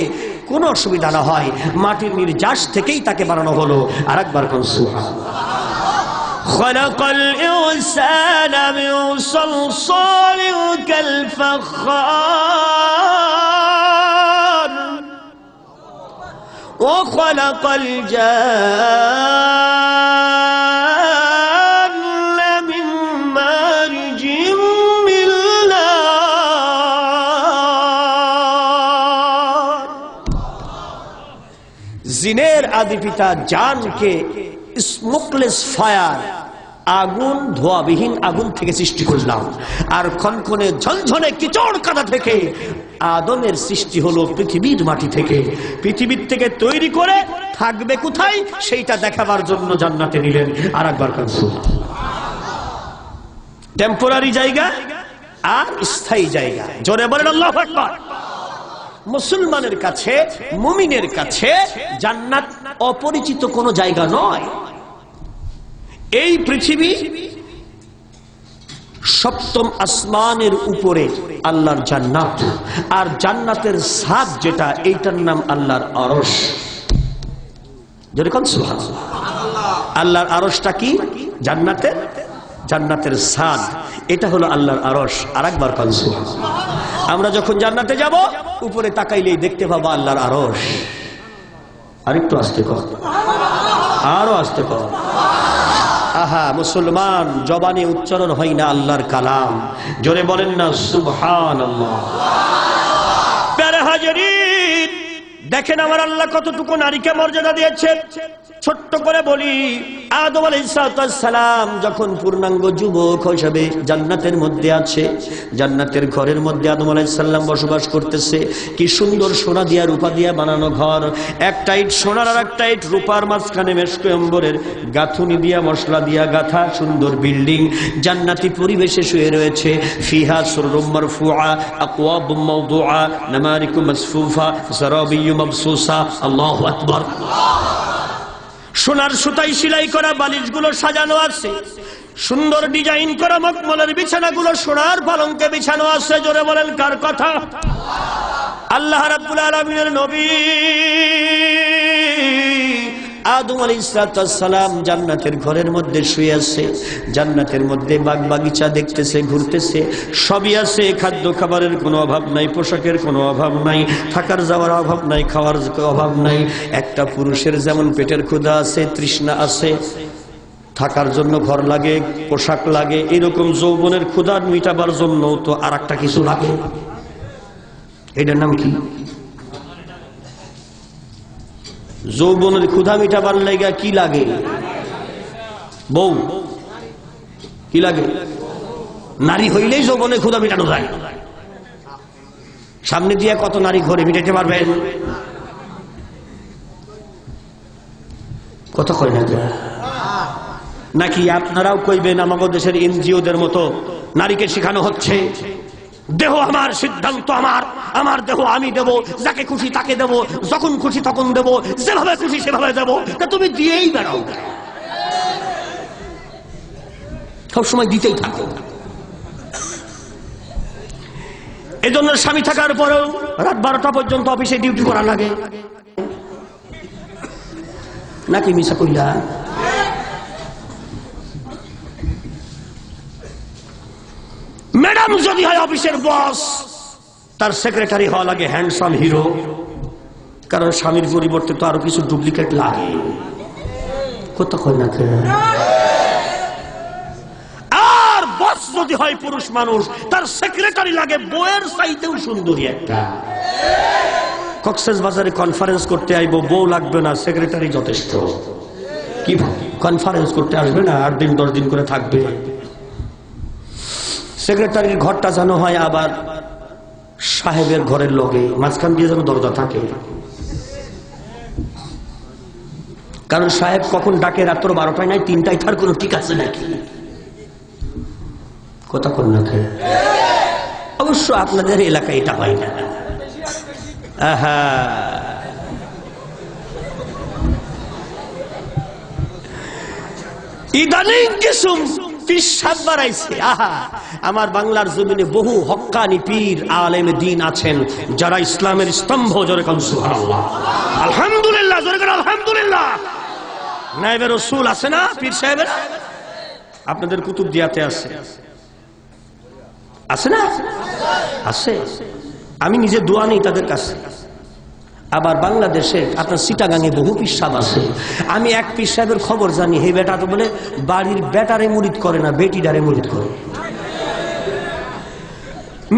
কোনো অসুবিধা না হয়। মাটির নির্যাস থেকেই তাকে বানানো হলো। আর একবার কোন সুবহানাল্লাহ। خلق الإنسان من صلصال كالفخار وخلق الجان من مارج من نار। জিনের আদি পিতা জানকে স্মোকলেস ফায়ার, আগুন, ধোঁয়াবিহীন আগুন থেকে সৃষ্টি করলাম, আর খনখনে ঝনঝনে কিচড় কাদা থেকে আদমের সৃষ্টি হলো পৃথিবীর মাটি থেকে। পৃথিবীর থেকে তৈরি করে থাকবে কোথায় সেইটা দেখাবার জন্য জান্নাতে নিলেন। আর একবার টেম্পোরারি জায়গা আর স্থায়ী জায়গা। জোরে বলেন আল্লাহু আকবার। মুসলমানের কাছে, মুমিনের কাছে জান্নাত অপরিচিত কোনো জায়গা নয়। এই পৃথিবী সপ্তম আসমানের উপরে আল্লাহর জান্নাত, আর জান্নাতের ছাদ যেটা, এইটার নাম আল্লাহর আরশ। যেরকম সুবহানাল্লাহ। আল্লাহর আরশটা কি? জান্নাতের ছাদ, এটা হলো আল্লাহর আরশ। আর একবার কান সুবহানাল্লাহ। আমরা যখন জান্নাতে যাব, উপরে তাকাইলেই দেখতে পাবো আল্লাহর আরশ। আরেকটু আস্তে কর, আরো আস্তে কর। আহা, মুসলমান জবানে উচ্চারণ হয় না আল্লাহর কালাম, জোরে বলেন না সুবহানাল্লাহ। প্যারে হাজিরিন, দেখেন আমার আল্লাহ কতটুকু নারীকে মর্যাদা দিয়েছেন। ছোট্ট করে বলি, আদম আলাইহিস সালাম যখন পূর্ণাঙ্গ যুবক হিসেবে জান্নাতের মধ্যে আছে, জান্নাতের ঘরের মধ্যে আদম আলাইহিস সালাম বসবাস করতেছে। কি সুন্দর সোনা দিয়া রূপা দিয়া বানানো ঘর, একটা ইট সোনার আর একটা ইট রূপার, মাঝখানে মেশকে অম্বরের গাঁথুনি দিয়া মশলা দিয়া গাথা সুন্দর বিল্ডিং। জান্নাতি পরিবেশে শুয়ে রয়েছে। ফিহা সুররুম মারফুআ, আকওয়াবুম মাওদুআ, নামারিকু মাসফুফা, সারাবিয়্যু মাবসুসা। আল্লাহু আকবার। সোনার সুতাই সেলাই করা বালিশগুলো সাজানো আছে, সুন্দর ডিজাইন করা মখমলের বিছানাগুলো সোনার পালঙ্কে বিছানো আছে। জোরে বলেন কার কথা? আল্লাহ রাব্বুল আলামিনের নবী আদম আলাইহিস সালাম জান্নাতের ঘরের মধ্যে শুয়ে আছে। জান্নাতের মধ্যে বাগ বাগিচা দেখতেছে, ঘুরতেছে, সবই আছে। খাদ্য খাবারের কোনো অভাব নাই, পোশাকের কোনো অভাব নাই, থাকার যাওয়ার অভাব নাই, খাওয়ার অভাব নাই। একটা পুরুষের যেমন পেটের ক্ষুধা আছে, তৃষ্ণা আছে, থাকার জন্য ঘর লাগে, পোশাক লাগে, এরকম যৌবনের ক্ষুধা মিটাবার জন্য তো আর একটা কিছু লাগে। এটার নাম কি? যৌবনের ক্ষুধা মিটাবার লাগা কি লাগে? বউ। কি লাগে? নারী হইলেই যৌবনের ক্ষুধা মিটানো যায়। সামনে দিয়ে কত নারী ঘরে মিটাতে পারবেন? কত কয় না? নাকি আপনারাও কইবেন আমাদের দেশের এনজিওদের মতো নারীকে শেখানো হচ্ছে দেহ আমার, সিদ্ধান্ত আমার, আমার দেহ আমি দেব, যাকে খুশি তাকে দেব, যখন খুশি তখন দেব, যেভাবে খুশি সেভাবে দেব। তা তুমি দিয়েই বেড়াও, সবসময় দিতেই থাকো। এই জন্য স্বামী থাকার পরেও রাত 12টা পর্যন্ত অফিসে ডিউটি করা লাগে নাকি? মিশা কইলা? ম্যাডাম যদি হয় অফিসের বস, তার সেক্রেটারি হওয়া লাগে হ্যান্ডসাম হিরো, কারণ স্বামীর পরিবর্তে তো আরো কিছু ডুপ্লিকেট লাগে। কত কয় না? আর বস যদি হয় পুরুষ মানুষ, তার সেক্রেটারি লাগে বউয়ের চাইতেও সুন্দরী একটা। কক্সবাজারে কনফারেন্স করতে আইব, বউ লাগবে না, সেক্রেটারি যথেষ্ট। কি কনফারেন্স করতে আসবে না, 8 দিন 10 দিন করে থাকবে। সেক্রেটারির ঘরটা যেন হয় আবার সাহেবের ঘরের লগে, মাঝখান দিয়ে যেন দরজা থাকে, কারণ সাহেব কখন ডাকে রাত্র 12টায় নাই 3টায়, তার কোনো ঠিক আছে নাকি? কথা কোন না? অবশ্য আপনাদের এলাকায় এটা হয় না। আহা, ইদানিং কিছু পিসাব বাড়াইছে। আহা, আমার বাংলার জমিনে বহু হক্কানি পীর আলেম দ্বীন আছেন যারা ইসলামের স্তম্ভ। জোরে কোন সুবহানাল্লাহ, আলহামদুলিল্লাহ, জোরে কোন আলহামদুলিল্লাহ। নায়েবে রাসূল আছে না পীর সাহেবের? আপনাদের কুতুবদিয়াতে আছে, আছে না? আছে। আমি নিজে দোয়া নেই তাদের কাছে। আবার বাংলাদেশে আপনার চিটাগাঙে বহু পীর সাহেব আছে। আমি এক পীর সাহেবের খবর জানি, হে বেটা তো বলে বাড়ির বেটারে মুরিদ করে না, বেটিটারে মুরিদ করে।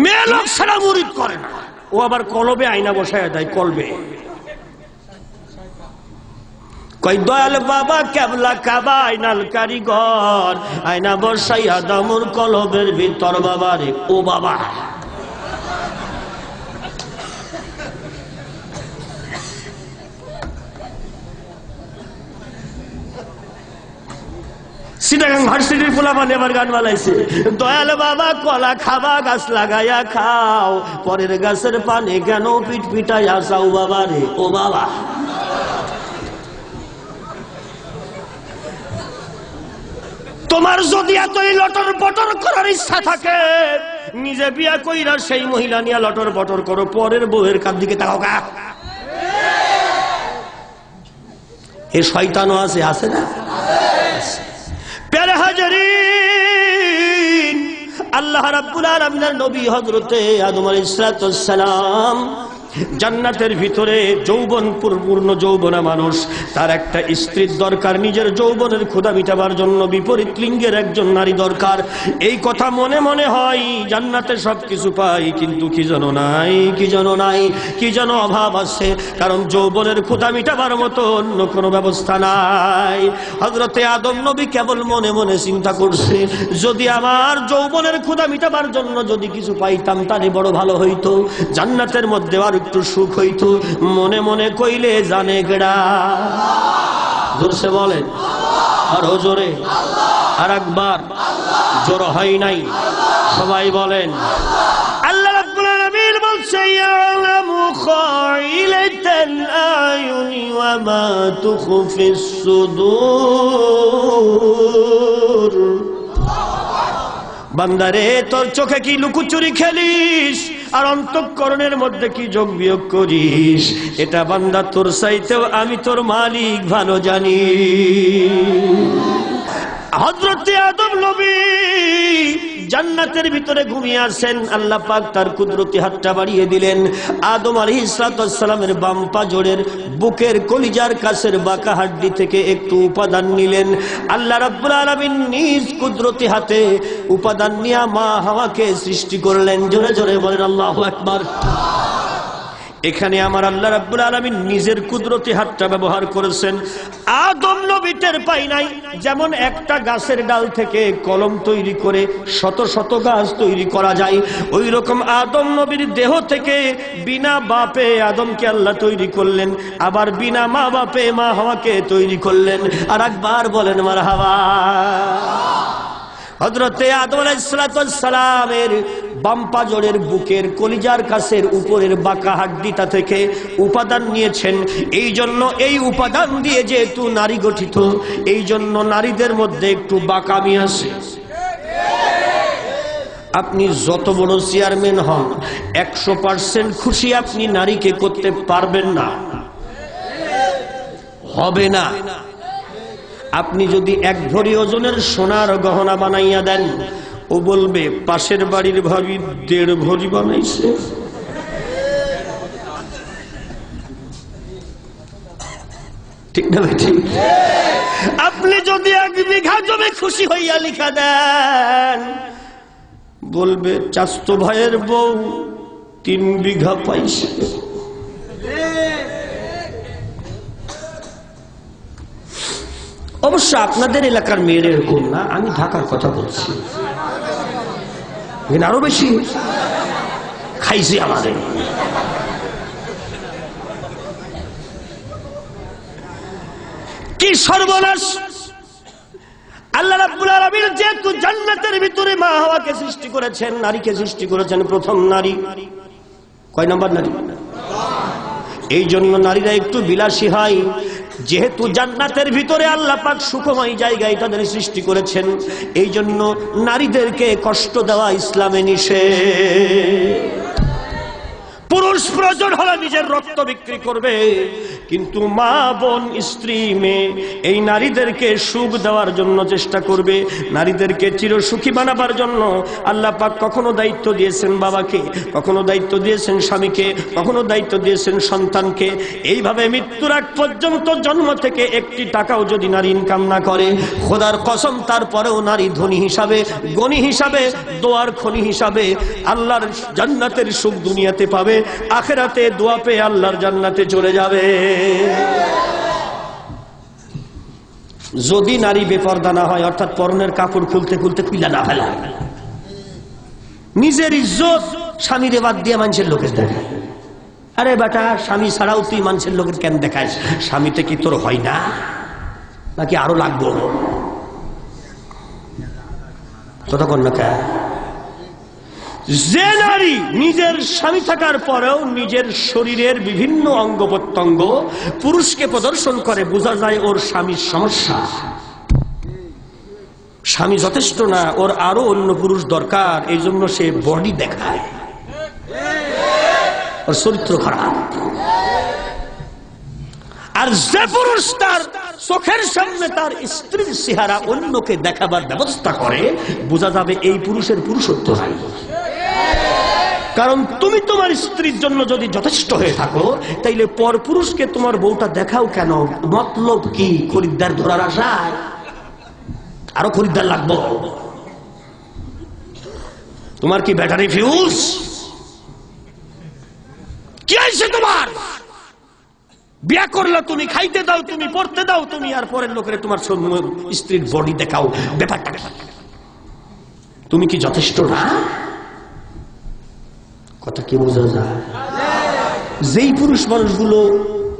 মেয়ে লোক ছাড়া মুরিদ করে না। ও আবার কলবে আয়না বসায় দেয়, কলবে কই দয়াল বাবা কেবলা কাবা আইনাল কারিগর, আয়না বসাইয়া দামুর কলবের ভিতর বাবা রে। ও বাবা, চিটাগাং ভার্সিটির পোলাপান এবার গান বানাইছে, দয়াল বাবা কলা খাবা গাছ লাগাইয়া খাও, পরের গাছের পানে কেন পিট পিটাইয়া যাও বাবা রে। ও বাবা, তোমার যদি এতই লটর পটর করার ইচ্ছা থাকে, নিজে বিয়া কইরা সেই মহিলা নিয়ে লটর পটর করো, পরের বউয়ের কার দিকে তাকাও কা। এ শয়তানও আছে, আছে না? প্যারে হাজারিন, আল্লাহ রাব্বুল আলামিনের নবী হযরতে আদম আলাইহিস সালাম জান্নাতের ভিতরে পূর্ণ যৌবনা মানুষ, তার একটা স্ত্রীর দরকার, নিজের যৌবনের ক্ষুধা মিটাবার জন্য বিপরীত লিঙ্গের একজন নারী দরকার। এই কথা মনে মনে হয় জান্নাতে সবকিছু পাই, কিন্তু কি যেন নাই, কি যেন নাই, কি যেন অভাব আছে, কারণ যৌবনের ক্ষুধা মিটাবার মতো অন্য কোনো ব্যবস্থা নাই। হযরতে আদম নবী কেবল মনে মনে চিন্তা করছে, যদি আমার যৌবনের ক্ষুধা মিটাবার জন্য যদি কিছু পাইতাম তাহলে বড় ভালো হইতো, জান্নাতের মধ্যে আর একটু সুখ হইতো। মনে মনে কইলে জানে গেড়া, জোরসে বলেন, আর জোরে, আর একবার, জোর হয় নাই, সবাই বলেন। আল্লাহ রাব্বুল আলামিন বলছে, ইয়ালামু খাইলাতাল আয়ুনি ওয়া মা তুখফিস সুদূর। বান্দারে, তোর চোখে কি লুকোচুরি খেলিস আর অন্তঃকরণের মধ্যে কি যোগ বিয়োগ করিস, এটা বান্দা তোর চাইতেও আমি তোর মালিক ভালো জানি। হযরতে আদম নবী জান্নাতের ভিতরে ঘুমিয়ে আছেন, আল্লাহ পাক তার কুদরতি হাতটা বাড়িয়ে দিলেন। আদম আলাইহিস সালামের বাম পাজরের বুকের কলিজার কাছের বাঁকা হাড্ডি থেকে একটু উপাদান নিলেন। আল্লাহ রাব্বুল আলামিন নিজ কুদরতি হাতে উপাদান নিয়ে মা হাওয়াকে সৃষ্টি করলেন। জোরে জোরে বলেন আল্লাহু আকবার। এখানে আমার আল্লাহ রাব্বুল আলামিন নিজের কুদরতি হাতটা ব্যবহার করেছেন। আদম নবী টের পাই নাই, যেমন একটা গাছের ডাল থেকে কলম তৈরি করে শত শত গাছ তৈরি করা যায়, ওই রকম আদম নবীর দেহ থেকে বিনা বাপে আদমকে আল্লাহ তৈরি করলেন, আবার বিনা মা বাপে মা হাওয়াকে তৈরি করলেন। আর একবার বলেন মারহাবা। হযরতে আদম আলাইহিস সালামের বাম পাজরের বুকের কলিজার কাছের উপরের বাঁকা হাড্ডিটা থেকে উপাদান নিয়েছেন। এই জন্য এই উপাদান দিয়ে যেহেতু নারী গঠিত, এই জন্য নারীদের মধ্যে একটু বাঁকামি আছে। আপনি যত বড় চেয়ারম্যান হন, 100% খুশি আপনি নারীকে করতে পারবেন না, হবে না। আপনি যদি 1 ভরি ওজনের সোনার গহনা বানাইয়া দেন, ও বলবে পাশের বাড়ির ভাবি 1.5 ভরি বানাইছে। ঠিক না ঠিক? আপনি যদি 1 বিঘা জমি খুশি হইয়া লিখা দেন, বলবে চাচতো ভাইয়ের বউ 3 বিঘা পাইছে। অবশ্য আপনাদের এলাকার মেয়ের এরকম না, আমি ঢাকার কথা বলছি, আরো বেশি খাইছে আমাদের। কি সর্বনাশ! আল্লাহ রাব্বুল আলামিন যেহেতু জান্নাতের ভিতরে মা হাওয়াকে সৃষ্টি করেছেন, নারীকে সৃষ্টি করেছেন, প্রথম নারী কয় নম্বর নারী? এই জন্য নারীরা একটু বিলাসী হয়। যেহেতু জান্নাতের ভিতরে আল্লাহ পাক সুখময় জায়গায় তাদের সৃষ্টি করেছেন, এই জন্য নারীদেরকে কষ্ট দেওয়া ইসলামে নিষেধ। পুরুষ প্রয়োজন হলে নিজের রক্ত বিক্রি করবে, কিন্তু মা বোন স্ত্রী মেয়ে এই নারীদেরকে সুখ দেওয়ার জন্য চেষ্টা করবে, নারীদেরকে চিরসুখী বানাবার জন্য। আল্লাহ পাক কখনো দায়িত্ব দিয়েছেন বাবাকে, কখনো দায়িত্ব দিয়েছেন স্বামীকে, কখনো দায়িত্ব দিয়েছেন সন্তানকে। এইভাবে মৃত্যুর আগ পর্যন্ত জন্ম থেকে 1টি টাকাও যদি নারী ইনকাম না করে, খোদার কসম তারপরেও নারী ধনী হিসাবে, গণী হিসাবে, দোয়ার খনি হিসাবে আল্লাহর জান্নাতের সুখ দুনিয়াতে পাবে, আখিরাতে দোয়া পেয়ে আল্লাহর জান্নাতে চলে যাবে। যদি নারী বেপরদা না হয়, অর্থাৎ পরনের কাপড় খুলতে খুলতে খুইলা না ফেলায়, নিজের ইজ্জত স্বামীরে বাদ দিয়ে মানুষের লোকের দেখায়। আরে বেটা, স্বামী ছাড়াও তুই মানুষের লোকের কেন দেখাস? স্বামীতে কি তোর হয় না, নাকি আরো লাগবো? ততক্ষণ না কে যে নারী নিজের স্বামী থাকার পরেও নিজের শরীরের বিভিন্ন অঙ্গ প্রত্যঙ্গ পুরুষকে প্রদর্শন করে, বোঝা যায় ওর স্বামীর সমস্যা। স্বামী যথেষ্ট না, ওর আরো অন্য পুরুষ দরকার, এই জন্য সে বডি দেখায়, ওর চরিত্র খারাপ। আর যে পুরুষ তার চোখের সামনে তার স্ত্রীর চেহারা অন্যকে দেখাবার ব্যবস্থা করে, বোঝা যাবে এই পুরুষের পুরুষত্ব নাই। কারণ তুমি তোমার স্ত্রীর জন্য যদি যথেষ্ট হয়ে থাকো, তাইলে পর পুরুষকে তোমার বউটা দেখাও কেন? মতলব কি? খরিদ্দার ধরার আশায়? আরো খরিদ্দার লাগবো? তোমার কি ব্যাটারি ফিউজ? কি আছে তোমার? বিয়া করলা তুমি, খাইতে দাও তুমি, পড়তে দাও তুমি, আর পরের লোকের তোমার স্ত্রীর বডি দেখাও। ব্যাপারটা কি? তুমি কি যথেষ্ট না? কথা কি বোঝা যায়? যেই পুরুষ মানুষগুলো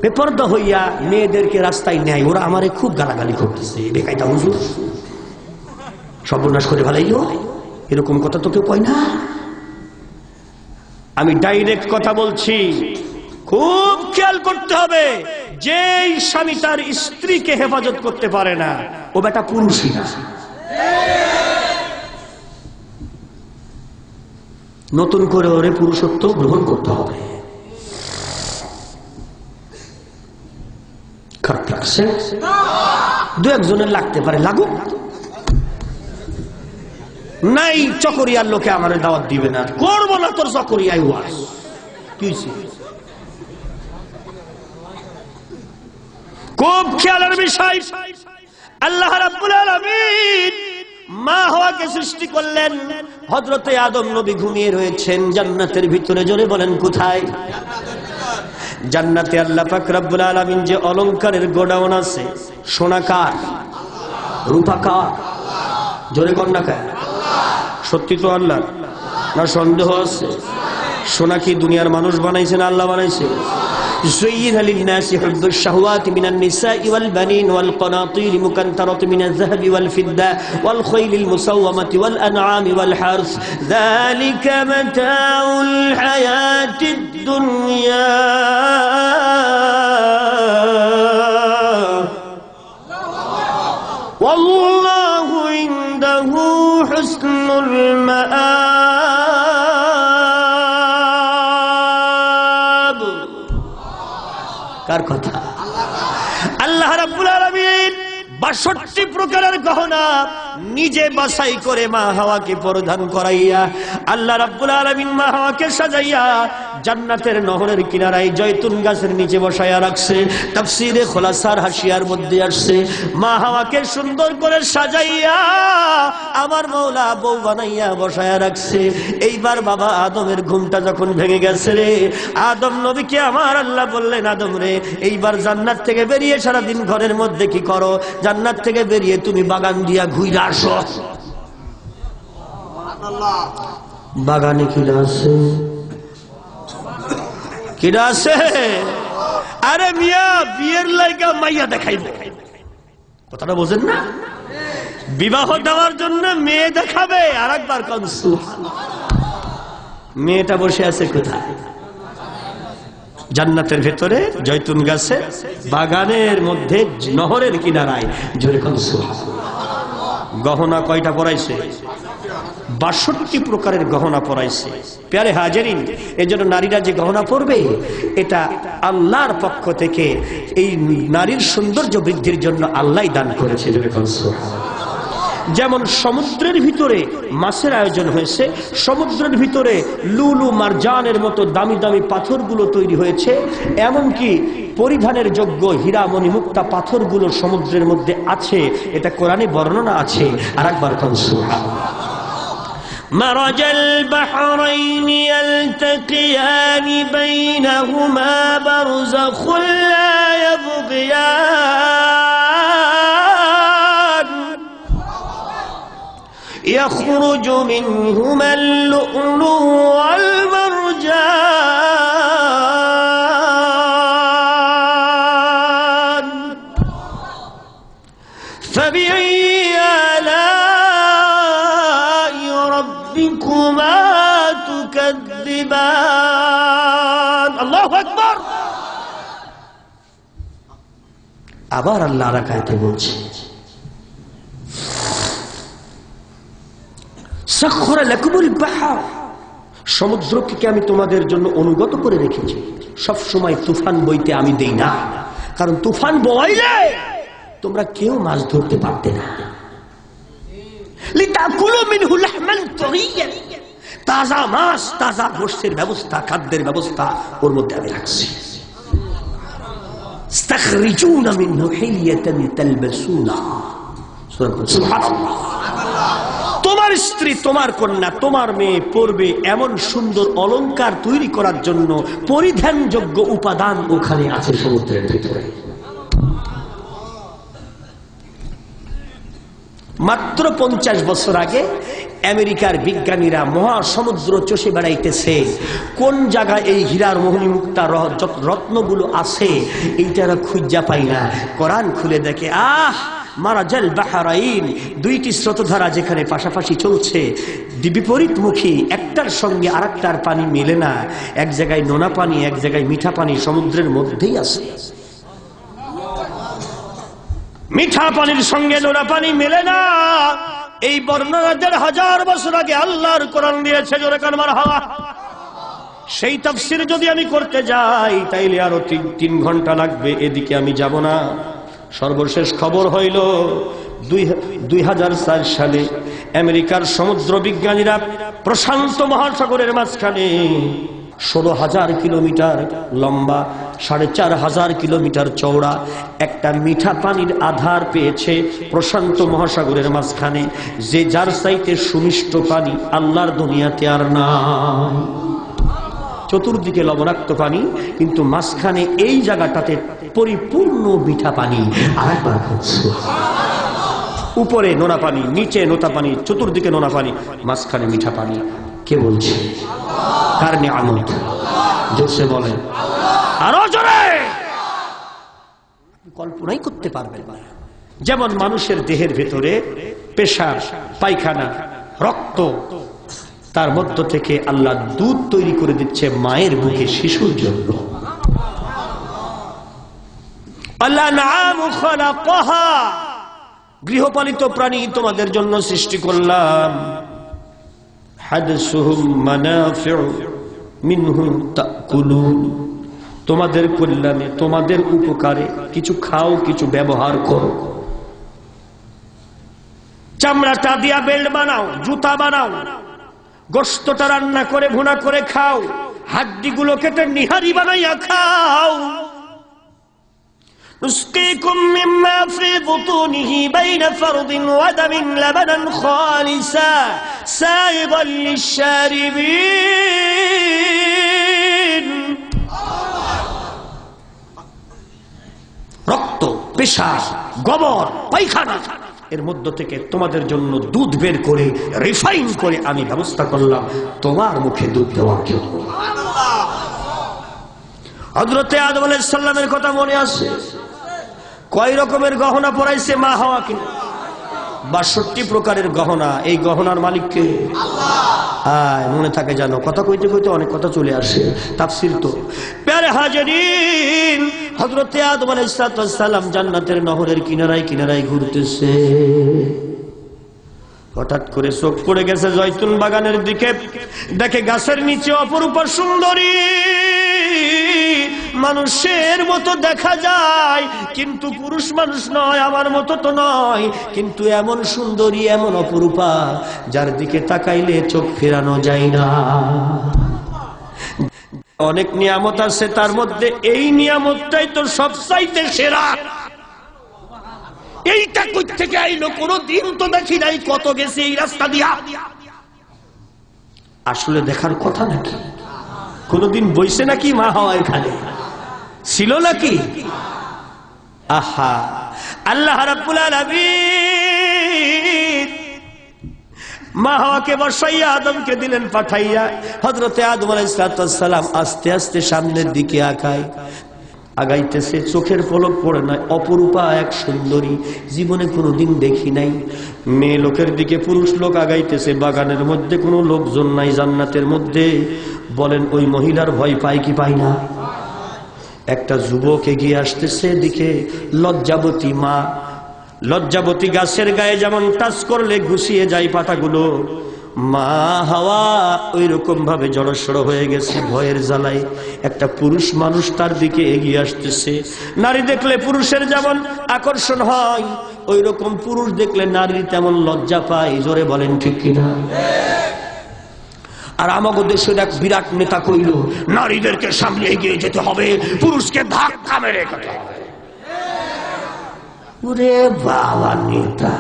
বেপরদা হইয়া মেয়েদেরকে রাস্তায় নেয়, ওরা আমারে খুব গালাগালি করতেছে, বেকায়দা হুজুর, সর্বনাশ করে ফেলাইও, এরকম কথা তো কেউ কয় না। আমি ডাইরেক্ট কথা বলছি, খুব খেয়াল করতে হবে। যেই স্বামী তার স্ত্রীকে হেফাজত করতে পারে না, ও বেটা পুরুষই না। নতুন করে ওরে পুরুষত্ব গ্রহণ করতে হবে। খারাপ লাগছে? দু একজনের লাগতে পারে, লাগুক। নাই চকরিয়ার লোকে আমার দাওয়াত দিবে না, করবো না তোর চকরিয়ায় ওয়াজ। খুব খেয়ালের বিষয়। আল্লাহ রাব্বুল আলামিন মা হাওয়াকে সৃষ্টি করলেন। হযরতে আদম নবী ঘুমিয়ে রয়েছেন জান্নাতের ভিতরে। জোরে বলেন কোথায়? জান্নাতে আল্লাহ পাক রব্বুল আলামিন যে অলংকারের গোডাউন আছে, সোনা কার, রূপা কার? জোরে কোন না কার? সত্যি তো আল্লাহ, না সন্দেহ আছে? সোনা কি দুনিয়ার মানুষ বানাইছে না আল্লাহ বানাইছে? زين للناس حب الشهوات من النساء والبنين والقناطير المقنطرة من الذهب والفضة والخيل المسومة والأنعام والحرث ذلك متاع الحياة الدنيا والله عنده حسن المآب। কার কথা? আল্লাহ রাব্বুল আলামিন ৬২ প্রকারের গহনা নিজে বাছাই করে মা হাওয়াকে পরিধান করাইয়া আল্লাহ রাব্বুল আলামিন মা হাওয়াকে সাজাইয়া জান্নাতের নহরের কিনারায় জয়তুন গাছের নিচে বসায়া রাখছে। তাফসীরে খুলাসার হাসিয়ার মধ্যে আসছে, মা হাওয়াকে সুন্দর করে সাজাইয়া আমার মওলা বউ বানাইয়া বসায়া রাখছে। এইবার বাবা আদমের ঘুমটা যখন ভেঙে গেছে রে, আদম নবীকে আমার আল্লাহ বললেন, আদম রে, এইবার জান্নাত থেকে বেরিয়ে সারাদিন ঘরের মধ্যে কি করো? জান্নাত থেকে বেরিয়ে তুমি বাগান দিয়া ঘুরে আসো। বাগানে কিরা আছে? কিরা আছে? আরে মিয়া, বিয়ের লাইগা মাইয়া দেখাইব, কথাটা বোঝেন না? বিবাহ দেওয়ার জন্য মেয়ে দেখাবে। আর একবার কনসু, মেয়েটা বসে আছে কোথায়? জান্নাতের ভেতরে জয়তুন গাছে বাগানের মধ্যে নহরের কিনারায়। জোরে কনসু। গহনা কয়টা পরাইছে? ৬২ প্রকারের গহনা পরাইছে। প্যারে হাজেরিন, এজন্য নারীরা যে গহনা পরবে, এটা আল্লাহর পক্ষ থেকে এই নারীর সৌন্দর্য বৃদ্ধির জন্য আল্লাহ দান করেছে। যেমন সমুদ্রের ভিতরে মাছের আয়োজন হয়েছে, সমুদ্রের ভিতরে লুলু মারজানের মতো দামি দামি পাথরগুলো তৈরি হয়েছে, এমনকি পরিধানের যোগ্য হীরামণি মুক্তা পাথরগুলো সমুদ্রের মধ্যে আছে, এটা কোরআনে বর্ণনা আছে। আর একবার সুবহানাল্লাহ। مرج البحرين يلتقيان بينهما برزخ لا يبغيان يخرج منهما اللؤلؤ والمرجان فبأي آلاء ربكما تكذبان الله أكبر আবার আল্লাহ রাকাতে বলছে সাখখারা লাকুমুল বাহর সমুদ্রকে আমি তোমাদের জন্য অনুগত করে রেখেছি সব সময় তুফান বইতে আমি দেই না কারণ তুফান বইলে তোমরা কেউ মাছ ধরতে পারতে না লিতাকুলু মিনহু লাহমান তারিয়ান তাজা মাছ তাজা গোশতের ব্যবস্থা খাদ্যের ব্যবস্থা ওর মধ্যে আমি রাখছি استخرجون منه حلية تلبسونها সুবহানাল্লাহ তোমার স্ত্রী তোমার কন্যা তোমার মেয়ে পরবে এমন সুন্দর অলংকার তৈরি করার জন্য পরিধানযোগ্য উপাদান ওখানে আছে সমুদ্রের ভিতরে মাত্র 50 বছর আগে আমেরিকার বিজ্ঞানীরা মহাসমুদ্র চষে বেড়াইতেছে কোন জায়গায় এই হীরার মোহনী মুক্তা রত্নগুলো আছে এইটারা খুঁজা পাই না কোরআন খুলে দেখে মারাজাল বাহরাইন দুইটি স্রোতধারা যেখানে পাশাপাশি চলছে বিপরীতমুখী একটার সঙ্গে আরেকটার পানি মেলে না এক জায়গায় নোনা পানি এক জায়গায় মিঠা পানি সমুদ্রের মধ্যেই আছে মিঠা পানির সঙ্গে নোনা পানি মেলে না এই বর্ণনা 1000 বছর আগে আল্লাহর কোরআন দিয়েছে জোরে কান মারহাবা সেই তাফসীর যদি আমি করতে যাই তাইলে আরো 3 ঘন্টা লাগবে এদিকে আমি যাব না সর্বশেষ খবর হইল 2004 সালে আমেরিকার সমুদ্র বিজ্ঞানীরা প্রশান্ত মহাসাগরের মাঝখানে 16,000 কিলোমিটার লম্বা 4,500 কিলোমিটার চওড়া একটা মিঠা পানির আধার পেয়েছে প্রশান্ত মহাসাগরের মাঝখানে যে যার চাইতে সুমিষ্ট পানি আল্লাহর দুনিয়াতে আর নাই চতুর্দিকে লবণাক্ত পানি কিন্তু মাঝখানে এই জায়গাটাতে পরিপূর্ণ মিঠা পানি আরেকবার উপরে নোনা পানি নিচে নোনা পানি চতুর্দিকে নোনা পানি মাঝখানে মিঠা পানি কে বলছে কার নিয়ামত জোরসে বলেন আরো জোরে কল্পনাই করতে পারবেন না যেমন মানুষের দেহের ভেতরে পেশাব পায়খানা রক্ত তার মধ্য থেকে আল্লাহ দুধ তৈরি করে দিচ্ছে মায়ের বুকে শিশুর জন্য আল্লাহ নাম খলাকহা গৃহপালিত প্রাণী তোমাদের জন্য সৃষ্টি করলাম হাদসুহুম মানাফিউ মিনহু তাকুলুন তোমাদের কল্যাণে তোমাদের উপকারে কিছু খাও কিছু ব্যবহার করো চামড়াটা দিয়া বেল্ট বানাও জুতা বানাও গোশতটা রান্না করে ভুনা করে খাও হাড্ডিগুলো কেটে নিহারি বানাইয়া খাও نسقيكم مما في بطونه بين فرض ودم لبنا خالصا سائغا للشاربين রক্ত পেশাব গোবর পায়খানা এর মধ্য থেকে তোমাদের জন্য দুধ বের করে রিফাইন করে আমি ব্যবস্থা করলাম তোমার মুখে দুধ দেওয়ার জন্য হযরতে আদম আলাইহিস সালামের কথা মনে আছে কয় রকমের গহনা পরাইছে মা হাওয়া কে 62 প্রকারের গহনা এই গহনার মালিক কে আল্লাহ মনে থাকে জানো কথা কইতে কইতে অনেক কথা চলে আসে তাফসীর তো প্যারে হাজিরিন হযরতে আদম আলাইহিস সালাম জান্নাতের নহরের কিনারায় কিনারায় ঘুরতেছে হঠাৎ করে চোখ পড়ে গেছে জয়তুন বাগানের দিকে দেখে গাছের নিচে অপরূপা সুন্দরী মানুষের মতো দেখা যায় কিন্তু পুরুষ মানুষ নয় আমার মতো তো নয় কিন্তু এমন সুন্দরী এমন অপরূপা যার দিকে তাকাইলে চোখ ফেরানো যায় না অনেক নিয়ামত আছে তার মধ্যে এই নিয়ামতটাই তো সবচাইতে সেরা এইটা কই থেকে আইলো কোনদিন তো দেখি নাই কত গেছে এই রাস্তা দিয়া আসলে দেখার কথা নাকি কোনদিন বইছে নাকি মা হাওয়া এখানে ছিল নাকি আহা আল্লাহ রাব্বুল আলামিন মা হাওয়াকে বসাইয়া আদমকে দিলেন পাঠাইয়া। হযরতে আদম আলাইহিস সালাম আস্তে আস্তে সামনের দিকে আগাইতেছে, চোখের পলক পড়ে না। অপরূপা এক সুন্দরী, জীবনে কোনোদিন দেখি নাই। মেয়ে লোকের দিকে পুরুষ লোক আগাইতেছে, বাগানের মধ্যে কোনো লোকজন নাই, জান্নাতের মধ্যে। বলেন ওই মহিলার ভয় পায় কি পায় না? একটা যুবক এগিয়ে আসতেছে, দিকে লজ্জাবতী মা। লজ্জাবতী গাছের গায়ে যেমন টাচ করলে ঘুষিয়ে যায় পাতাগুলো, মা হাওয়া ওই রকম ভাবে জড়সড় হয়ে গেছে ভয়ের জ্বালায়। একটা পুরুষ মানুষ তার দিকে এগিয়ে আসতেছে। নারী দেখলে পুরুষের যেমন আকর্ষণ হয়, ওই রকম পুরুষ দেখলে নারী তেমন লজ্জা পায়। জোরে বলেন ঠিক কিনা? আর আমাদের দেশের এক বিরাট নেতা কইল, নারীদেরকে সামনে এগিয়ে যেতে হবে, পুরুষকে ধাক্কা মেরে কথা হবে। ওরে বাবা নেতা,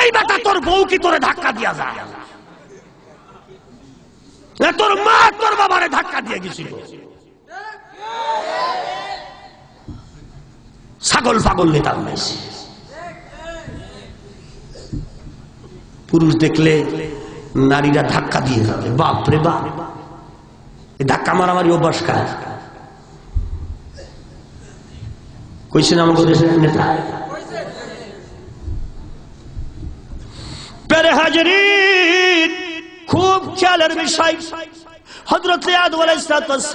এই বেটা তোর বউ কি তোরে ধাক্কা দিয়া যায়? তোর মা তোর বাবারে ধাক্কা দিয়ে গেছিল। ছাগল পাগল নেতা বানাইছে। পুরুষ দেখলে নারীরা ধাক্কা দিয়ে যাবে, বাপরে বাপ। ধাক্কা মারামারি অভ্যাস কার? কইছেন আমাদের দেশের নেতা। খুব খেয়ালের বিষয়, হযরত আদম আলাইহিস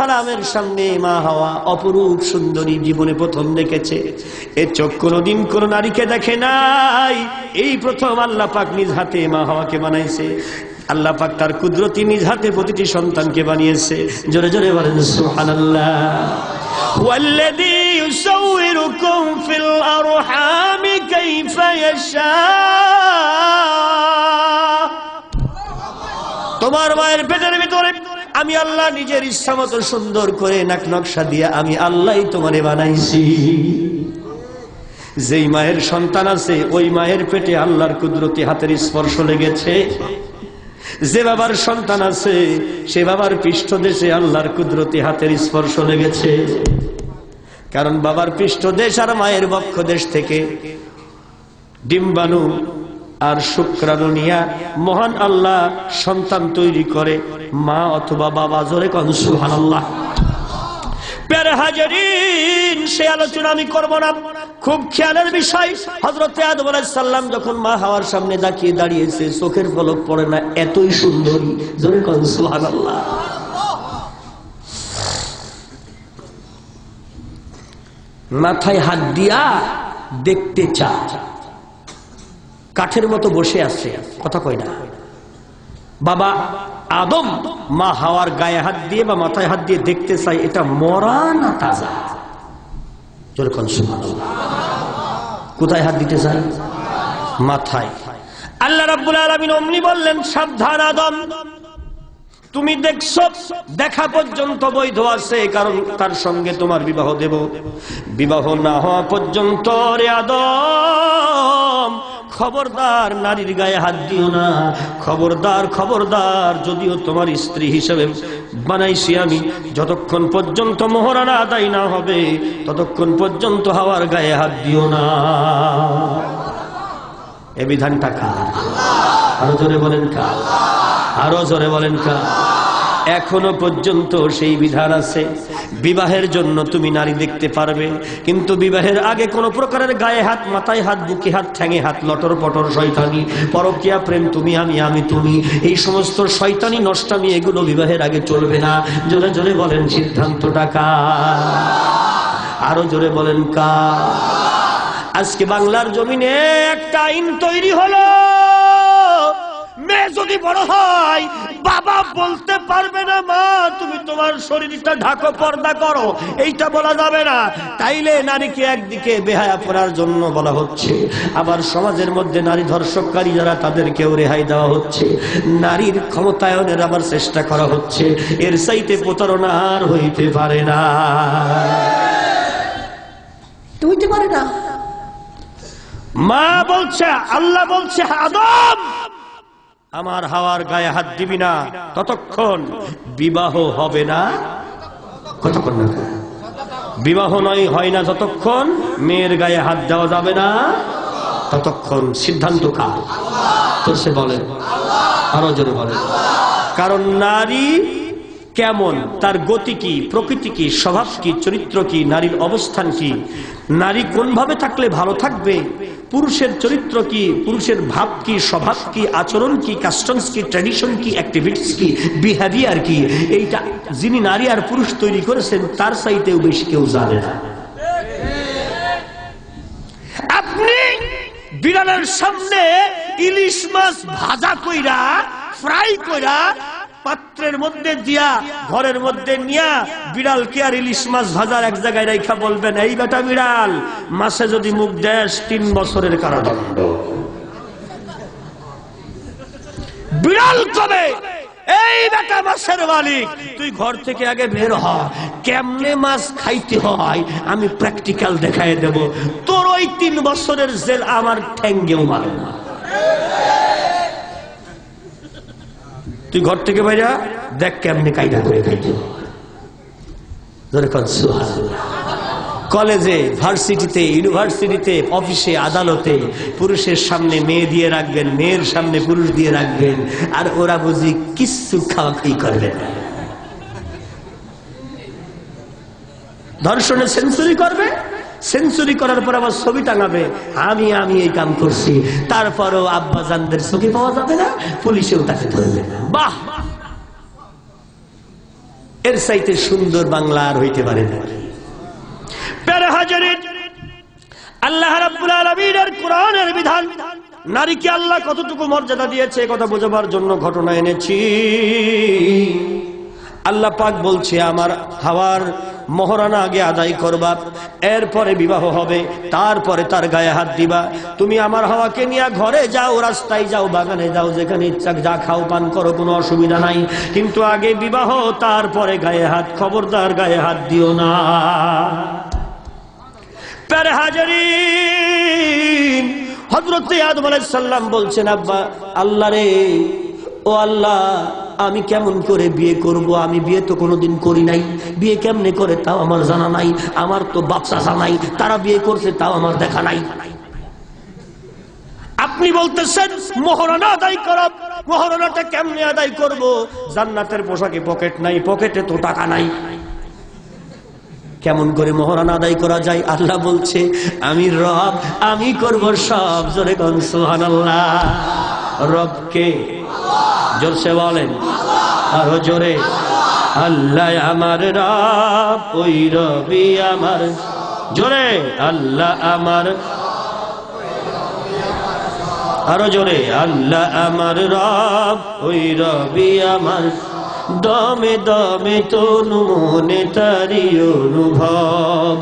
সালামের সামনে মা হাওয়া অপরূপ সুন্দরী, জীবনে প্রথম দেখেছে। এ চোখ কোনদিন কোন নারীকে দেখে নাই। এই প্রথম আল্লাহ পাক নিজ হাতে মা হাওয়াকে বানাইছে। আল্লাহ পাক তার কুদরতি নিজ হাতে প্রতিটি সন্তানকে বানিয়েছে। জোরে জোরে বলেন সুবহানাল্লাহ। ওয়াল্লাযী ইউসাউইরুকুম ফিল আরহামি কাইফা ইয়াশা। তোমার মায়ের পেটের ভিতরে আমি আল্লাহ নিজের ইচ্ছা মতো সুন্দর করে নাক নকশা দিয়ে আমি আল্লাহই তোমারে বানাইছি। যেই মায়ের সন্তান আছে ওই মায়ের পেটে আল্লাহর কুদরতি হাতের স্পর্শ লেগেছে। যে বাবার সন্তান আছে সে বাবার পৃষ্ঠদেশে আল্লাহর কুদরতি হাতের স্পর্শ লেগেছে। কারণ বাবার পৃষ্ঠদেশ আর মায়ের বক্ষদেশ থেকে ডিম্বাণু আর শুক্রাণু নিয়া মহান আল্লাহ সন্তান তৈরি করে, মা অথবা বাবা। জোরে কোন সুবহানাল্লাহ। প্যারে হাজারিন, সে আলোচনা আমি করব না। খুব খেয়ালের বিষয়, হযরত আদম আলাইহিস সালাম যখন মা হাওয়ার সামনে দাঁড়িয়েছে, চোখের পলক পড়ে না, এতই সুন্দরী। জোরে কোন সুবহানাল্লাহ। মাথায় হাত দিয়া দেখতে চায়, কাঠের মতো বসে আছে, কথা কয় না। বাবা আদম মা হাওয়ার গায়ে হাত দিয়ে বা মাথায় হাত দিয়ে দেখতে চাই, এটা মরা না তাজা? যেরকম সুবহানাল্লাহ। কোথায় হাত দিতে চাই? মাথায়। আল্লাহ রাব্বুল আলামিন অমনি বললেন, সাবধান আদম, তুমি দেখছো, দেখা পর্যন্ত বৈধ আছে, কারণ তার সঙ্গে তোমার বিবাহ দেব। বিবাহ না হওয়া পর্যন্ত রে আদম খবরদার নারীর গায়ে হাত দিও না। খবরদার খবরদার, যদিও তোমার স্ত্রী হিসেবে বানাইছি আমি, যতক্ষণ পর্যন্ত মোহরানা আদায় না হবে ততক্ষণ পর্যন্ত হাওয়ার গায়ে হাত দিও না। এ বিধানটা কার? আরো জোরে বলেন কার? আরো জোরে বলেন কার? এখনো পর্যন্ত সেই বিধান আছে। বিবাহের জন্য তুমি নারী দেখতে পারবে, কিন্তু বিবাহের আগে কোন প্রকারের গায়ে হাত, মাথায় হাত, বুকে হাত, ঠ্যাঙে হাত, লটর পটর শয়তানি, পরকীয়া প্রেম, তুমি আমি আমি তুমি, এই সমস্ত শয়তানি নষ্টামি, এগুলো বিবাহের আগে চলবে না। জোরে জোরে বলেন সিদ্ধান্তটা কার? আরো জোরে বলেন কার? আজকে বাংলার জমিনে একটা আইন তৈরি হলো, মেয়ে যদি বড় হয় বাবা বলতে পারবে না, মা তুমি তোমার শরীরটা ঢাকো, পর্দা করো, এইটা বলা যাবে না। তাইলে নারীকে একদিকে বেহায়াপনার জন্য বলা হচ্ছে, আবার সমাজের মধ্যে নারী ধর্ষককারী যারা তাদেরকেও রেহাই দেওয়া হচ্ছে, নারীর ক্ষমতায়নের আবার চেষ্টা করা হচ্ছে। এর চাইতে প্রতারণা আর হইতে পারে না, হইতে পারে না। মা বলছে, আল্লাহ বলছে, আদম আমার হাওয়ার গায়ে হাত দিবি না, ততক্ষণ বিবাহ হবে না। কতক্ষণ না? বিবাহ নয়, হয় না যতক্ষণ মেয়ের গায়ে হাত দেওয়া যাবে না ততক্ষণ। সিদ্ধান্ত কার? তো সে বলেন, আরো জোরে বলেন। কারণ নারী কেমন, তার গতি কি, প্রকৃতি কি, স্বভাব কি, চরিত্র কি, নারীর অবস্থান কি, নারী কোন ভাবে থাকলে ভালো থাকবে, পুরুষের চরিত্র কি, পুরুষের ভাব কি, স্বভাব কি, আচরণ কি, কাস্টমস কি, ট্র্যাডিশন কি, অ্যাক্টিভিটিস কি, বিহেভিয়ার কি, এইটা যিনি নারী আর পুরুষ তৈরি করেছেন তার চাইতেও বেশি কেউ জানে না। আপনি বিড়ালের সামনে ইলিশ মাছ ভাজা কইরা, ফ্রাই কইরা, পাত্রের মধ্যে দিয়া, ঘরের মধ্যে নিয়া, বিড়ালকে আর ইলিশ মাছ ভাজার এক জায়গায় রাইখা বলবেন, এই বেটা বিড়াল, মাছে যদি মুখ দেশ 3 বছরের কারাদণ্ড। বিড়াল কবে, এই বেটা মাছের মালিক, তুই ঘর থেকে আগে বের হ, কেমনে মাছ খাইতে হয় আমি প্র্যাকটিক্যাল দেখাই দেব, তোর ওই 3 বছরের জেল আমার ঠ্যাঙ্গেও মারে না। তুই ঘর থেকে বাইরা দেখ কেমনে কায়দা করে খাইতে হয়। কলেজে, ভার্সিটিতে, ইউনিভার্সিটিতে, অফিসে, আদালতে পুরুষের সামনে মেয়ে দিয়ে রাখবেন, মেয়ের সামনে পুরুষ দিয়ে রাখবেন, আর ওরা বুঝি কিচ্ছু খাওয়া খাই করবে না। ধর্ষণে সেঞ্চুরি করবে, সেঞ্চুরি করার পর আবার ছবি টাঙাবে, আমি এই কাম করছি, তারপরও আব্বাজানদের চোখে পাওয়া যাবে না, পুলিশেও তাকে ধরবে না। বাহ, এর চাইতে সুন্দর বাংলা আর হইতে পারে না। প্যারা হাজারিন, আল্লাহ রাব্বুল আলামিনের কোরআনের বিধান, নারীকে আল্লাহ কতটুকু মর্যাদা দিয়েছে কথা বোঝাবার জন্য ঘটনা এনেছি। আল্লাহ পাক বলছে, আমার হাওয়ার মহরানা আগে আদায় করবা, এরপরে বিবাহ হবে, তারপরে তার গায়ে হাত দিবা। তুমি আমার হাওয়াকে নিয়ে ঘরে যাও, রাস্তায় যাও, বাগানে যাও, যেখানে ইচ্ছা যা খাও পান করো, কোনো অসুবিধা নাই, কিন্তু আগে বিবাহ, তারপরে গায়ে হাত। খবরদার গায়ে হাত দিও না। প্যারে হাজারিন, হযরত আদম আলাইহিস সালাম বলছেন, আব্বা আল্লাহ রে, ও আল্লাহ, আমি কেমন করে বিয়ে করব, আমি বিয়ে তো কোনোদিন করি নাই, বিয়ে কেমনে করে তাও আমার জানা নাই, আমার তো বাপ চাচা নাই, তারা বিয়ে করছে তাও আমার দেখা নাই। আপনি বলতেছেন মহরানা আদায় করো, মহরানাটা কেমনে আদায় করব, জান্নাতের পোশাকে পকেট নাই, পকেটে তো টাকা নাই, কেমন করে মহরানা আদায় করা যায়? আল্লাহ বলছে, আমি রব, আমি করব সব। জোরে কোন সুবহানাল্লাহ। রবকে জোরসে বলেন, আরো জোরে। আল্লাহ আমার রব, ওই রবি আমার, জোরে আল্লাহ আমার, আরো জোরে। আল্লাহ আমার রব, ওই রবি আমার, দমে দমে তনু মনে তারি অনুভব।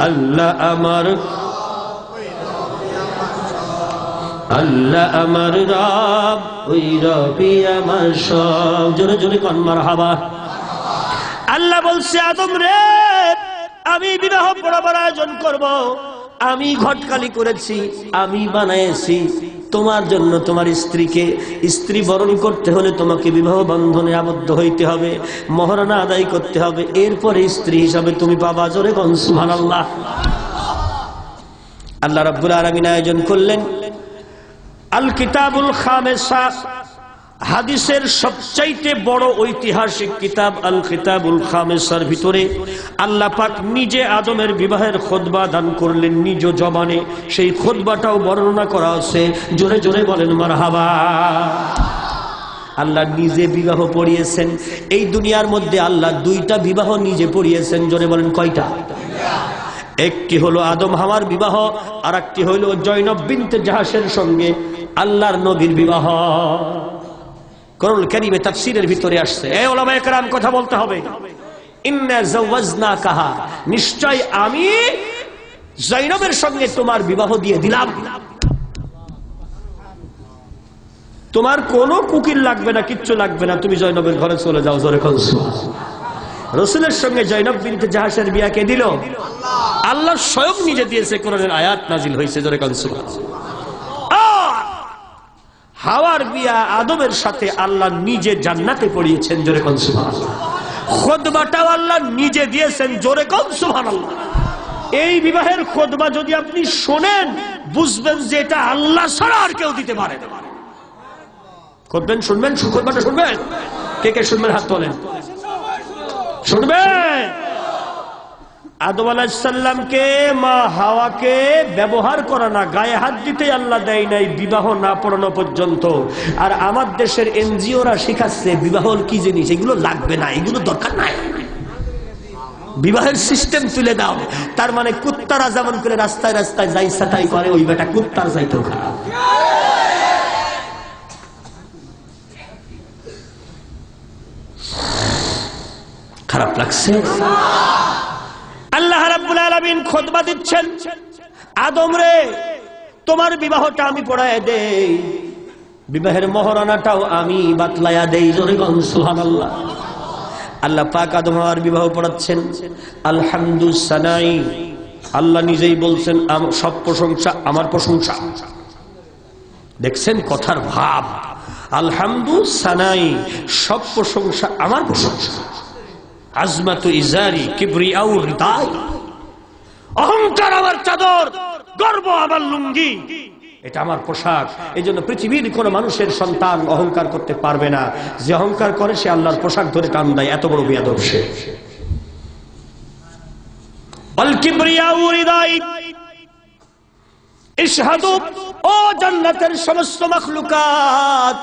আল্লাহ আমার, আল্লাহ আমার রব, ওই রবি আমার সব। জোরে জোরে কোন মারহাবা। আল্লাহ বলছে, আদম রে, আমি বিবাহ পড়াবার আয়োজন করব, আমি ঘটকালি করেছি, আমি বানাইছি তোমার জন্য। তোমার স্ত্রীকে, স্ত্রী বরণ করতে হলে তোমাকে বিবাহ বন্ধনে আবদ্ধ হইতে হবে, মহরানা আদায় করতে হবে, এরপরে স্ত্রী হিসাবে তুমি পাবা। জোরে কোন সুবহানাল্লাহ। আল্লাহ রাব্বুল আলামিন আয়োজন করলেন আল কিতাবুল খামেসা, হাদিসের সবচাইতে বড় ঐতিহাসিক কিতাব আল কিতাবুল খামেসার ভিতরে আল্লাহ পাক নিজে আদমের বিবাহের খুতবা দান করলেন নিজ জবানে। সেই খুতবাটাও বর্ণনা করা আছে। জোরে জোরে বলেন মারহাবা। আল্লাহ নিজে বিবাহ পড়িয়েছেন। এই দুনিয়ার মধ্যে আল্লাহ 2টা বিবাহ নিজে পড়িয়েছেন। জোরে বলেন কয়টা? একটি হলো আদম হাওয়ার বিবাহ, আর একটি হলো জয়নব বিনতে জাহাসের সঙ্গে আল্লাহর নবীর বিবাহ। কোরআনুল কারীমে তাফসীরের ভিতরে আসছে, এই উলামায়ে কেরাম কথা বলতে হবে, ইন্না যাওয়াজনাকাহা, নিশ্চয় আমি জয়নবের সঙ্গে তোমার বিবাহ দিয়ে দিলাম। তোমার কোনো কুকিল লাগবে না, কিচ্ছু লাগবে না, তুমি জয়নবের ঘরে চলে যাও। জোরে কোন সুবহানাল্লাহ। রাসূলের সঙ্গে জয়নব বিনতে জাহাসের বিয়া কে দিল? আল্লাহ স্বয়ং নিজে দিয়েছে। কোরআনের আয়াত নাজিল হয়েছে। জোরে কোন সুবহানাল্লাহ। হাওয়ার বিয়া আদমের সাথে আল্লাহ নিজে জান্নাতে পড়িয়েছেন। জোরে কোন সুবহানাল্লাহ। খুতবাটাও আল্লাহ নিজে দিয়েছেন। জোরে কোন সুবহানাল্লাহ। এই বিবাহের খুতবা যদি আপনি শোনেন, বুঝবেন যে এটা আল্লাহ ছাড়া আর কেউ দিতে পারে না। করবেন, শুনবেন, সুখবরটা শুনবেন? কে কে শুনবেন হাত তোলেন। শুনবেন? আদম আলাইহিস সালামকে মা হাওয়াকে ব্যবহার করা না, গায়ে হাত দিতে আল্লাহ দেয় নাই বিবাহ না পড়ানো পর্যন্ত। আর আমার দেশের এনজিওরা শিখাচ্ছে বিবাহ কি জিনিস, এগুলো লাগবে না, এগুলো দরকার নাই, বিবাহের সিস্টেম তুলে দাও। তার মানে কুত্তারা যেমন করে রাস্তায় রাস্তায় যাই সাতাই করে, ওই বেটা কুত্তার যাইতেও খারাপ। খারাপ লাগছে? আল্লাহ রাব্বুল আলামিন খুতবা দিচ্ছেন, আদম রে তোমার বিবাহটা আমি পড়ায় দেই, বিবাহের মহরানাটাও আমি বাতলায়া দেই। জোরে বল সুবহানাল্লাহ। আল্লাহ পাক আদম হাওয়ার বিবাহ পড়াচ্ছেন। আলহামদুলিল্লাহ, আল্লাহ নিজেই বলছেন সব প্রশংসা আমার প্রশংসা। দেখছেন কথার ভাব, আলহামদুলিল্লাহ সব প্রশংসা আমার প্রশংসা। আজমাতু ইজারি কিবরিয়াউ রিদাই, অহংকার আমার চাদর, গর্ব আমার লুঙ্গি, এটা আমার পোশাক। এই জন্য পৃথিবীর কোন মানুষের সন্তান অহংকার করতে পারবে না। যে অহংকার করে সে আল্লাহর পোশাক ধরে টান দেয়, এত বড় বিয়াদব সে। আল কিবরিয়াউ রিদাই ইশহাদু, ও জান্নাতের সমস্ত মাখলুকাত,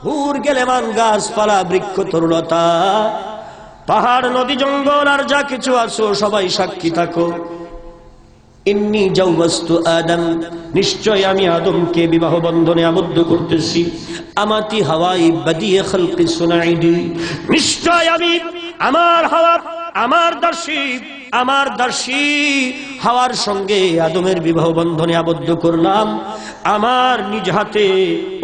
হুর গেলেমান, গাছপালা, বৃক্ষ, তরুলতা, পাহাড়, নদী, জঙ্গল আর যা কিছু আছো সবাই সাক্ষী থাকো। ইন্নী জাওয়াজতু আদম, নিশ্চয় আমি আদমকে বিবাহ বন্ধনে আবদ্ধ করতেছি। আমাতি হাওয়াই বাদিয়ে খালকি সুনাইদি, নিশ্চয় আমি আমার হাওয়া, আমার দাসী হাওয়ার সঙ্গে আদমের বিবাহ বন্ধনে আবদ্ধ করলাম। আমার নিজ হাতে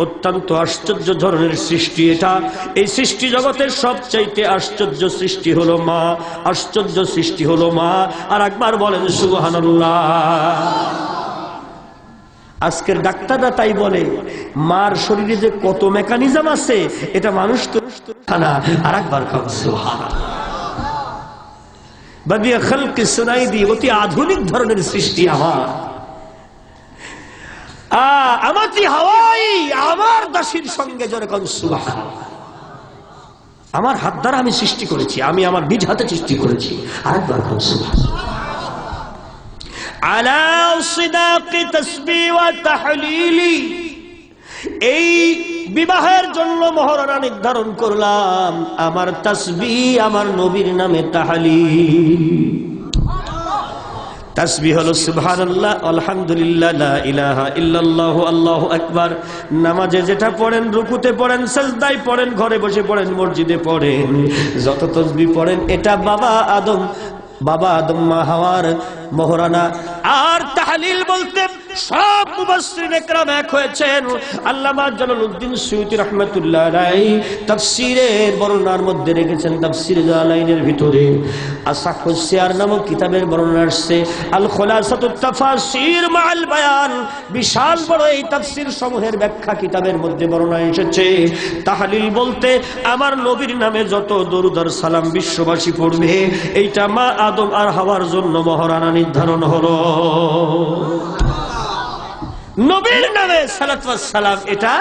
অত্যন্ত আশ্চর্য ধরনের সৃষ্টি এটা। এই সৃষ্টি জগতের সবচাইতে আশ্চর্য সৃষ্টি হলো মা, আশ্চর্য সৃষ্টি হলো মা। আর একবার বলেন সুবহানাল্লাহ। আজকের ডাক্তাররা তাই বলে, মার শরীরে যে কত মেকানিজম আছে এটা মানুষ তো না। আর একবার সুবহানাল্লাহ। বাদিয়া খালকি সুনাইদি, অতি আধুনিক ধরনের সৃষ্টি আমার। আমাতি হাওয়াই, আমার দাসীর সঙ্গে যেরকম সুবহানাল্লাহ, আমার হাত দ্বারা আমি সৃষ্টি করেছি, আমি আমার নিজ হাতে সৃষ্টি করেছি। আরেকবার সুবহানাল্লাহ। আলা সিদাকি তাসবিহ ওয়া তাহলিলি, এই বিবাহের জন্য মহরানা নির্ধারণ করলাম আমার তাসবিহ, আমার নবীর নামে তাহলিল। তাসবিহ হলো সুবহানাল্লাহ, আলহামদুলিল্লাহ, লা ইলাহা ইল্লাল্লাহু, আল্লাহু আকবার। নামাজে যেটা পড়েন, রুকুতে পড়েন, সাজদায় পড়েন, ঘরে বসে পড়েন, মসজিদে পড়েন, যত তাসবিহ পড়েন এটা বাবা আদম মা হাওয়ার মহরানা। আর তাহলিল বলতে সব মুফাসসিরিন ইকরাম এক হয়েছেন। আল্লামা জালালউদ্দিন সুয়ুতী রাহমাতুল্লাহ আলাইহি তাফসীরের বর্ণনার মধ্যে রেখেছেন, তাফসীর জালালাইনের ভিতরে আসাহুস সিয়ার নামক কিতাবের বর্ণনা আসছে। আল খুলাসাতুত তাফাসীর মাআল বায়ান, বিশাল বড় এই তাফসীর সমূহের ব্যাখ্যা কিতাবের মধ্যে বর্ণনা এসেছে। তাহলিল বলতে আমার নবীর নামে যত দরুদ আর সালাম বিশ্ববাসী পড়বে, এইটা মা আদম আর হাওয়ার জন্য মহরানা নির্ধারণ হলো। নবীর নামে সালাত ওয়াস সালাম, এটা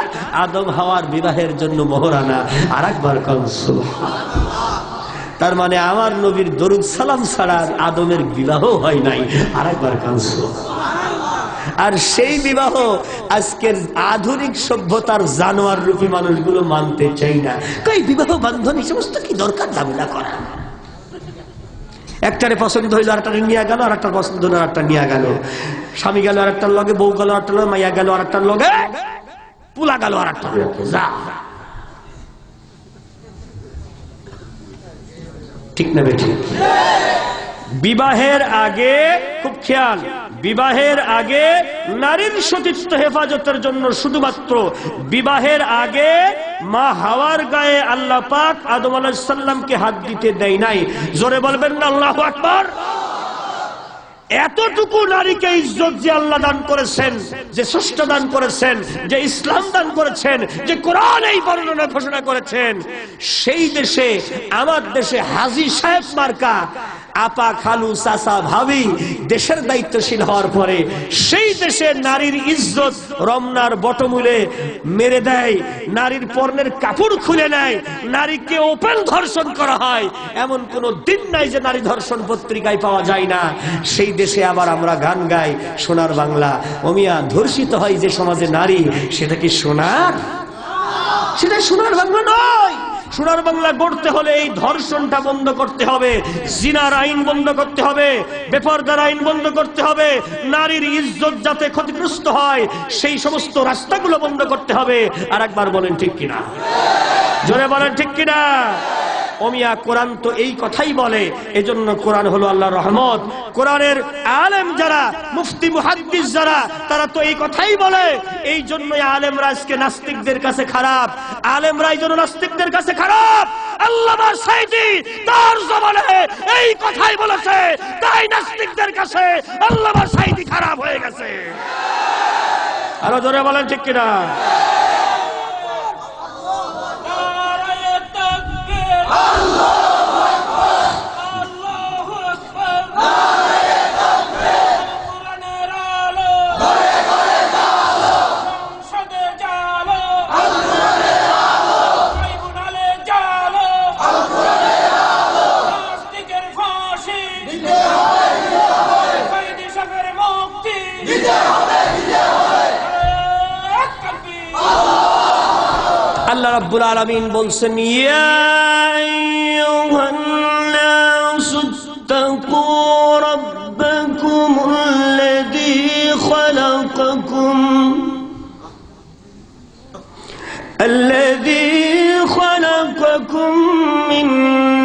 আদম হাওয়ার বিবাহের জন্য মহরানা। আর একবার সুবহানাল্লাহ। তার মানে আমার নবীর দরুদ সালাম ছাড়া আদমের বিবাহ হয় নাই। আর একবার সুবহানাল্লাহ। আর সেই বিবাহ আজকের আধুনিক সভ্যতার জানোয়ার রূপী মানুষগুলো মানতে চাই না। কই বিবাহ বান্ধন এই সমস্ত কি দরকার ঝামেলা করা? একটারে পছন্দ হইল আরেকটা নিয়ে গেল, আর একটা পছন্দ হইল আরেকটা নিয়ে গেল, স্বামী গেল আরেকটার লগে, বউ গেল আরেকটার লগে, মাইয়া গেল আরেকটার লগে, পুলা গেল আরেকটার লগে। যা, ঠিক না বেঠিক? বিবাহের আগে খুব খেয়াল, বিবাহের আগে নারীর সতীত্ব হেফাজতের জন্য শুধুমাত্র বিবাহের আগে মা হাওয়ার গায়ে আল্লাহ পাক আদম আলাইহিস সালামকে হাত দিতে দেয় নাই। জোরে বলবেন না আল্লাহু আকবার। এতটুকু নারীকে ইজ্জত যে আল্লাহ দান করেছেন, যে শ্রেষ্ঠ দান করেছেন, যে ইসলাম দান করেছেন, যে কোরআন এই বর্ণনা ঘোষণা করেছেন, সেই দেশে আমার দেশে হাজী সাহেব মার্কা আপা, খালু, চাচা, ভাবি দেশের দায়িত্বশীল হওয়ার পরে সেই দেশে নারীর ইজ্জত রমনার বটমূলে মেরে দেয়, নারীর পর্নের কাপড় খুলে নেয়, নারীকে ওপেন ধর্ষণ করা হয়। এমন কোন দিন নাই যে নারী ধর্ষণ পত্রিকায় পাওয়া যায় না। সেই দেশে আবার আমরা গান গাই সোনার বাংলা। ওমিয়া, ধর্ষিত হয় যে সমাজে নারী, সেটা কি সোনার? সেটা সোনার বাংলা নয়। সোনার বাংলা গড়তে হলে এই ধর্ষণটা বন্ধ করতে হবে, জিনার আইন বন্ধ করতে হবে, বেপরদার আইন বন্ধ করতে হবে, নারীর ইজ্জত যাতে ক্ষতিগ্রস্ত হয় সেই সমস্ত রাস্তাগুলো বন্ধ করতে হবে। আর একবার বলেন ঠিক কিনা, জোরে বলেন ঠিক কিনা। ওমিয়া, কোরআন তো এই কথাই বলে। এজন্য কোরআন হলো আল্লাহর রহমত। কোরআনের আলেম যারা, মুফতি মুহাদ্দিস যারা, তারা তো এই কথাই বলে। এই জন্যই আলেমরা আজকে নাস্তিকদের কাছে খারাপ, আলেমরা এই জন্য নাস্তিকদের কাছে খারাপ। আল্লামা সাঈদী তার জবানে এই কথাই বলেছে, তাই নাস্তিকদের কাছে আল্লামা সাঈদী খারাপ হয়ে গেছে। আরো জোরে বলেন ঠিক কিনা। আল্লাহ রাব্বুল আলামিন বলছেন, ইয়া আইয়ুহান নাসু তাকু রাব্বাকুমুল্লাযী খালাকাকুম মিন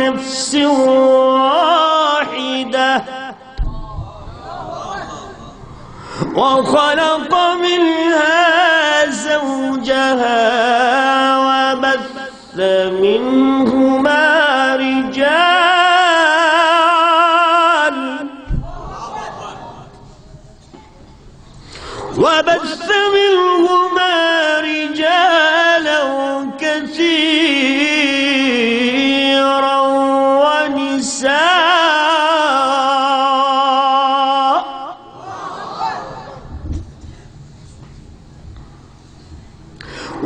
নাফসিন ওয়াহিদাহ وخلق منها زوجها وبث منهما رجالا كثيرا ونساء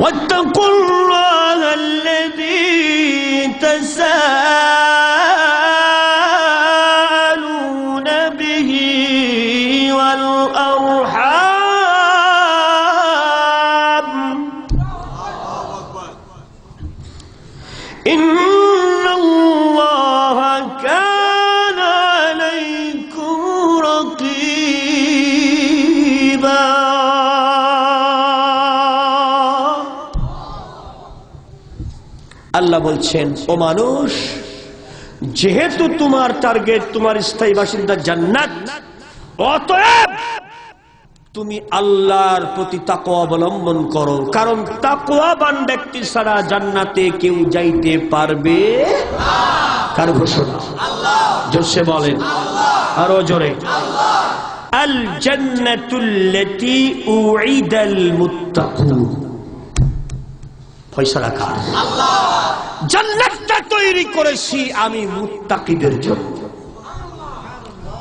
واتقوا الله الذي تساءلون به والأرحام إن الله كان عليكم رقيبا আল্লাহ বলছেন, ও মানুষ, যেহেতু তোমার টার্গেট, তোমার স্থায়ী বাসিন্দা জান্নাত, অতএব তুমি আল্লাহর প্রতি তাকওয়া অবলম্বন করো। কারণ তাকওয়াবান ব্যক্তি ছাড়া জান্নাতে কেউ যাইতে পারবে না। কার ঘোষণা? জোরে বলেন, আরো জোরে। আল জান্নাতুল্লাতী উইদাল মুত্তাকুন। ফয়সালা কার? আল্লাহ। জান্নাতটা তৈরি করেছি আমি মুত্তাকিদের জন্য,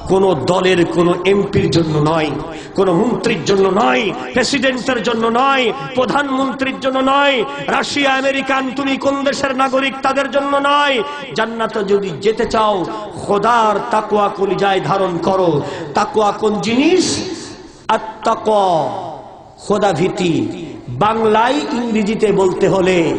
কোন দলের, কোন এমপির জন্য নয়, কোন মন্ত্রীর জন্য নয়, প্রেসিডেন্টের জন্য নয়, প্রধানমন্ত্রীর জন্য নয়, রাশিয়া, আমেরিকান, তুমি কোন দেশের নাগরিক তাদের জন্য নয়। জান্নাতে যদি যেতে চাও খোদার তাকওয়া কলিজায় ধারণ করো। তাকওয়া কোন জিনিস? আত-তাকওয়া, খোদা ভীতি। বাংলায় ইংরেজিতে বলতে হলে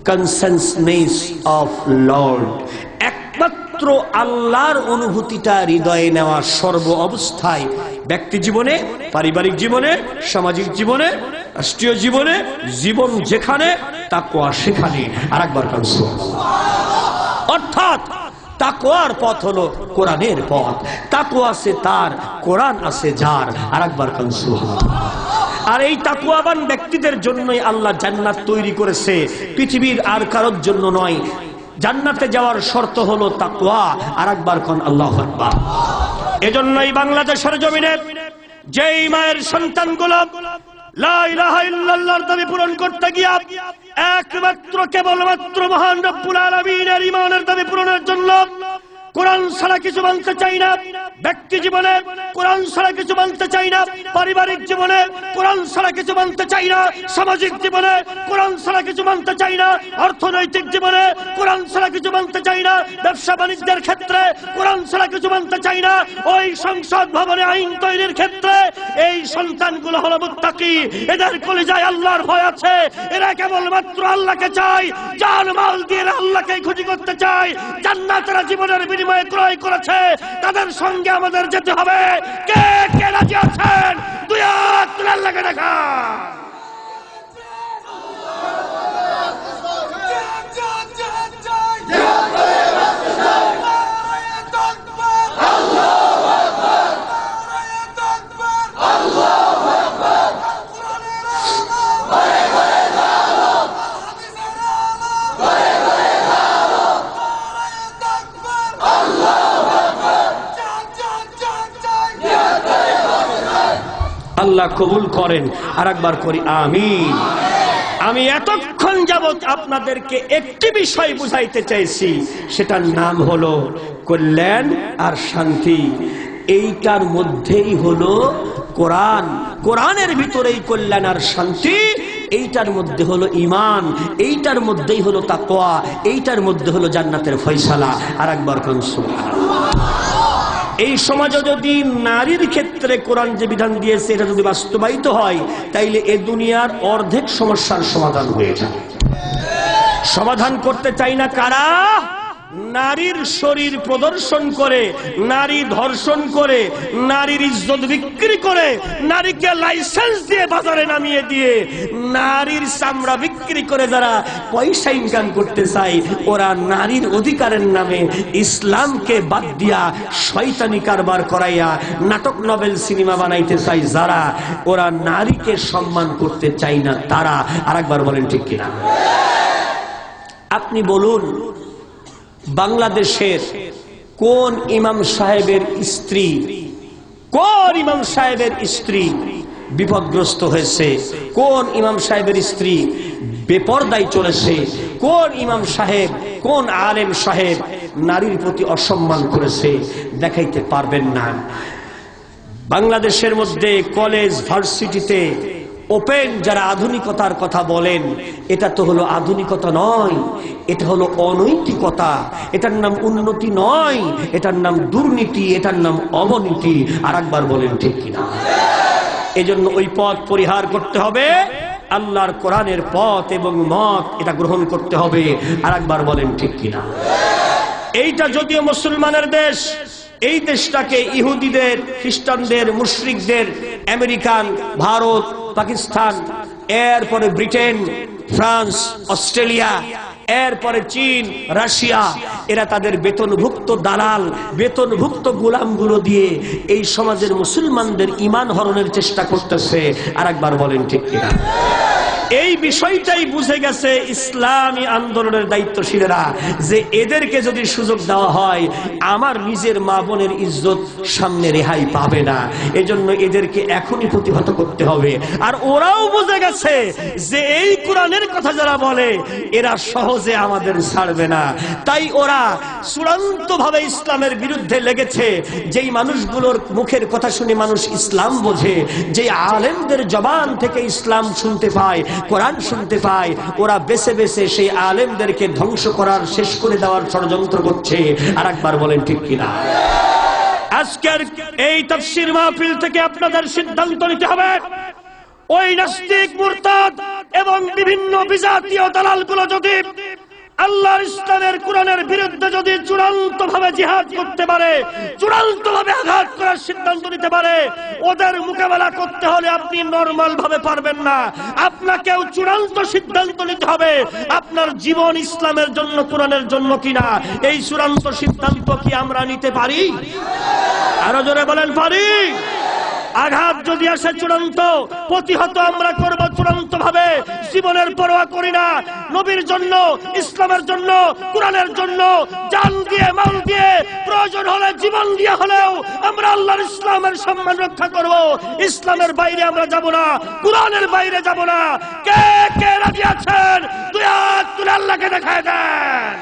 কনসাসনেস অফ লর্ড, একমাত্র আল্লাহর অনুভূতিটা হৃদয়ে নেওয়া সর্ব অবস্থায়, ব্যক্তি জীবনে, পারিবারিক জীবনে, সামাজিক জীবনে, রাষ্ট্রীয় জীবনে, জীবন যেখানে, তাকওয়া সেখানে। আরেকবার অর্থাৎ তাকওয়ার পথ হলো কোরআনের পথ। তাকওয়া আছে তার, কোরআন আছে যার। আরেকবার আর এই তাকওয়াবান ব্যক্তিদের জন্যই আল্লাহ জান্নাত তৈরি করেছে, পৃথিবীর আর কারোর জন্য নয়। জান্নাতে যাওয়ার শর্ত হলো তাকওয়া। আরেকবার কোন আল্লাহু আকবার। এজন্যই বাংলাদেশের জমিনে যেই মায়ের সন্তানগুলো লা ইলাহা ইল্লাল্লাহর দাবি পূরণ করতে গিয়া একমাত্র কেবলমাত্র মহান রব্বুল আলামিনের ঈমানের দাবি পূরণের জন্য কোরআন ছাড়া কিছু মানতে চাই না, ব্যক্তি জীবনে কোরআন ছাড়া কিছু মানতে চাই না, পারিবারিক জীবনে কোরআন ছাড়া কিছু মানতে চাই না, সামাজিক জীবনে কোরআন ছাড়া কিছু মানতে চাই না, অর্থনৈতিক জীবনে কোরআন ছাড়া কিছু মানতে চাই না, ব্যবসা বাণিজ্যের ক্ষেত্রে কোরআন ছাড়া কিছু মানতে চাই না, ওই সংসদ ভবনে আইন তৈরির ক্ষেত্রে এই সন্তানগুলো হলো মুত্তাকি, এদের কলিজায় আল্লাহর ভয় আছে, এরা কেবলমাত্র আল্লাহকে চায়, জান মাল দিয়ে আল্লাহকে খুশি করতে চায়, জান্নাতের জীবনের বিনিময়ে ক্রয় করেছে, তাদের সঙ্গে আমাদের যেতে হবে। কে কে রাজি আছেন? দুই হাত তুলে আল্লাহকে দেখা। আল্লাহ কবুল করেন। আর একবার করি আমিন। আমি এতক্ষণ যাবৎ আপনাদেরকে একটি বিষয় বুঝাইতে চাইছি, সেটার নাম হলো কল্যাণ আর শান্তি। এইটার মধ্যেই হলো কোরআন, কোরআনের ভিতরেই কল্যাণ আর শান্তি, এইটার মধ্যে হলো ঈমান, এইটার মধ্যেই হলো তাকওয়া, এইটার মধ্যে হলো জান্নাতের ফয়সালা। আর একবার কোন সুবহানাল্লাহ। এই সমাজে যদি নারীর ক্ষেত্রে কোরআন যে বিধান দিয়েছে এটা যদি বাস্তবায়িত হয়, তাইলে এ দুনিয়ার অর্ধেক সমস্যার সমাধান হয়ে যায়। সমাধান করতে চাই না কারা? নারীর শরীর প্রদর্শন করে, নারী ধর্ষণ করে, নারীর ইজ্জত বিক্রি করে, নারীকে লাইসেন্স দিয়ে বাজারে নামিয়ে দিয়ে নারীর চামড়া বিক্রি করে যারা পয়সা ইনকাম করতে চায়, ওরা নারীর অধিকারের নামে ইসলামকে বাদ দিয়া শয়তানি কারবার করাইয়া নাটক নভেল সিনেমা বানাইতে চায় যারা, ওরা নারীকে সম্মান করতে চায় না তারা। আরেকবার বলেন ঠিক কিনা? আপনি বলুন, বাংলাদেশের কোন ইমাম সাহেবের স্ত্রী, কোন ইমাম সাহেবের স্ত্রী বিপদগ্রস্ত হয়েছে? কোন ইমাম সাহেবের স্ত্রী বেপরদায় চলেছে? কোন ইমাম সাহেব, কোন আলেম সাহেব নারীর প্রতি অসম্মান করেছে? দেখাইতে পারবেন না। বাংলাদেশের মধ্যে কলেজ ভার্সিটিতে ওপেন যারা আধুনিকতার কথা বলেন, এটা তো হলো আধুনিকতা নয়, এটা হলো অনৈতিকতা, এটার নাম উন্নতি নয়, এটার নাম দুর্নীতি, এটার নাম অবনীতি। আর একবার বলেন ঠিক কিনা? এজন্য ওই পথ পরিহার করতে হবে, আল্লাহর কোরআনের পথ এবং মত এটা গ্রহণ করতে হবে। আর একবার বলেন ঠিক কিনা? এইটা যদিও মুসলমানের দেশ, এই দেশটাকে ইহুদিদের, খ্রিস্টানদের, মুশরিকদের, আমেরিকান, ভারত, পাকিস্তান, এরপরে ব্রিটেন, ফ্রান্স, অস্ট্রেলিয়া, এরপরে চীন, রাশিয়া, এরা তাদের বেতনভুক্ত দালাল, বেতনভুক্ত গোলামগুলো দিয়ে এই সমাজের মুসলমানদের ঈমান হরণের চেষ্টা করতেছে। আর একবার বলেন ঠিক কিনা? এই বিষয়টাই বুঝে গেছে ইসলামী আন্দোলনের দায়িত্বশীলেরা, যে এদেরকে যদি সুযোগ দেওয়া হয় আমার নিজের মা বোনের ইজ্জত সামনে রেহাই পাবে না, এজন্য এদেরকে এখনই প্রতিহত করতে হবে। আর ওরাও বুঝে গেছে যে এই কোরআনের কথা যারা বলে এরা সহজে আমাদের ছাড়বে না, তাই ওরা চূড়ান্ত ভাবে ইসলামের বিরুদ্ধে লেগেছে। যেই মানুষগুলোর মুখের কথা শুনে মানুষ ইসলাম বোঝে, যে আলেমদের জবান থেকে ইসলাম শুনতে পায়, কোরআন শুনতে পায়, ওরা বেছে বেছে সেই আলেমদেরকে ধ্বংস করার, শেষ করে দেওয়ার ষড়যন্ত্র করছে। আর একবার বলেন ঠিক কিনা? আজকের এই তাফসীর মাহফিল থেকে আপনাদের সিদ্ধান্ত নিতে হবে, ওই নাস্তিক, মুরতাদ এবং বিভিন্ন বিজাতীয় দালালগুলো যদি আল্লাহর ইসলামের কোরআনের বিরুদ্ধে যদি চূড়ান্ত ভাবে জিহাদ করতে পারে, চূড়ান্ত ভাবে আঘাত করার সিদ্ধান্ত নিতে পারে, ওদের মোকাবেলা করতে হলে আপনি নরমাল ভাবে পারবেন না। আপনাকেও চূড়ান্ত সিদ্ধান্ত নিতে হবে আপনার জীবন ইসলামের জন্য, কোরআনের জন্য কিনা। এই চূড়ান্ত সিদ্ধান্ত কি আমরা নিতে পারি? আরো জোরে বলেন, পারি? আঘাত যদি আসে চূড়ান্ত, প্রতিহত আমরা করব চূড়ান্ত ভাবে, জীবনের পরোয়া করি না। নবীর জন্য, ইসলামের জন্য, কোরআনের জন্য জান দিয়ে, মাল দিয়ে, প্রয়োজন হলে জীবন দিয়ে হলেও আমরা আল্লাহর ইসলামের সম্মান রক্ষা করব। ইসলামের বাইরে আমরা যাব না, কোরআনের বাইরে যাব না। কে কে রাজি আছেন? দুই হাত তুলে আল্লাহকে দেখায় দেন।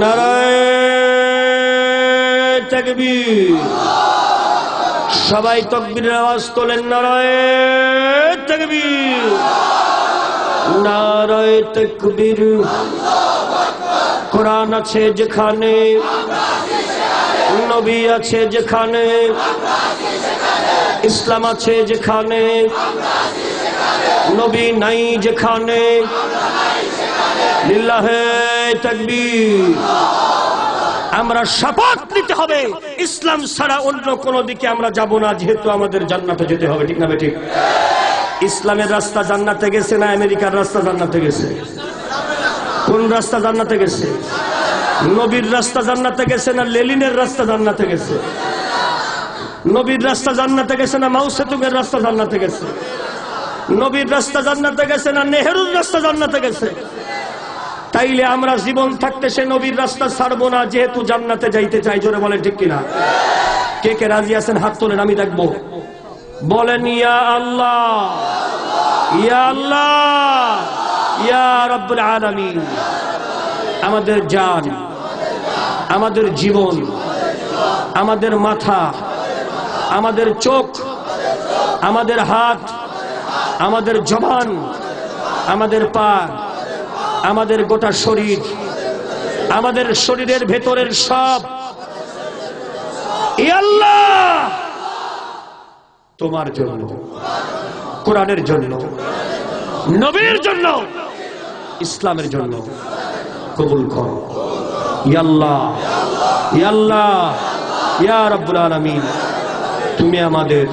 নারায়ে তাকবীর। সবাই তাকবীরের আওয়াজ তোলেন। নারায়ে তাকবীর, নারায়ে তাকবীর। কোরআন আছে যেখানে, নবী আছে যেখানে, ইসলাম আছে যেখানে, নবী নাই যেখানে, লিল্লাহে তাকবীর। আমরা শপথ নিতে হবে ইসলাম ছাড়া অন্য কোন দিকে আমরা যাব না, যেহেতু আমাদের জান্নাতে যেতে হবে। ঠিক না ঠিক? ইসলামের রাস্তা জান্নাতে গেছে না আমেরিকার রাস্তা জান্নাতে গেছে? কোন রাস্তা জান্নাতে গেছে? নবীর রাস্তা জান্নাতে গেছে না লেনিনের রাস্তা জান্নাতে গেছে? নবীর রাস্তা জান্নাতে গেছে না মাও সেতুংয়ের রাস্তা জান্নাতে গেছে? নবীর রাস্তা জান্নাতে গেছে না নেহেরুর রাস্তা জান্নাতে গেছে? তাইলে আমরা জীবন থাকতে সে নবীর রাস্তা ছাড়বো না, যেহেতু জান্নাতে যাইতে চাই। জোরে বলেন ঠিক কিনা? কে কে রাজি আছেন হাত তোলেন, আমি দেখবো। বলেন ইয়া আল্লাহ, ইয়া আল্লাহ, ইয়া রাব্বুল আলামিন। আমাদের জান, আমাদের জীবন, আমাদের মাথা, আমাদের চোখ, আমাদের হাত, আমাদের জবান, আমাদের পা, আমাদের গোটা শরীর, আমাদের শরীরের ভেতরের সব ইয়া আল্লাহ তোমার জন্য, কোরআনের জন্য, নবীর জন্য, ইসলামের জন্য কবুল করো। ইয়া আল্লাহ, ইয়া আল্লাহ, ইয়া রাব্বুল আলামিন। তুমি আমাদের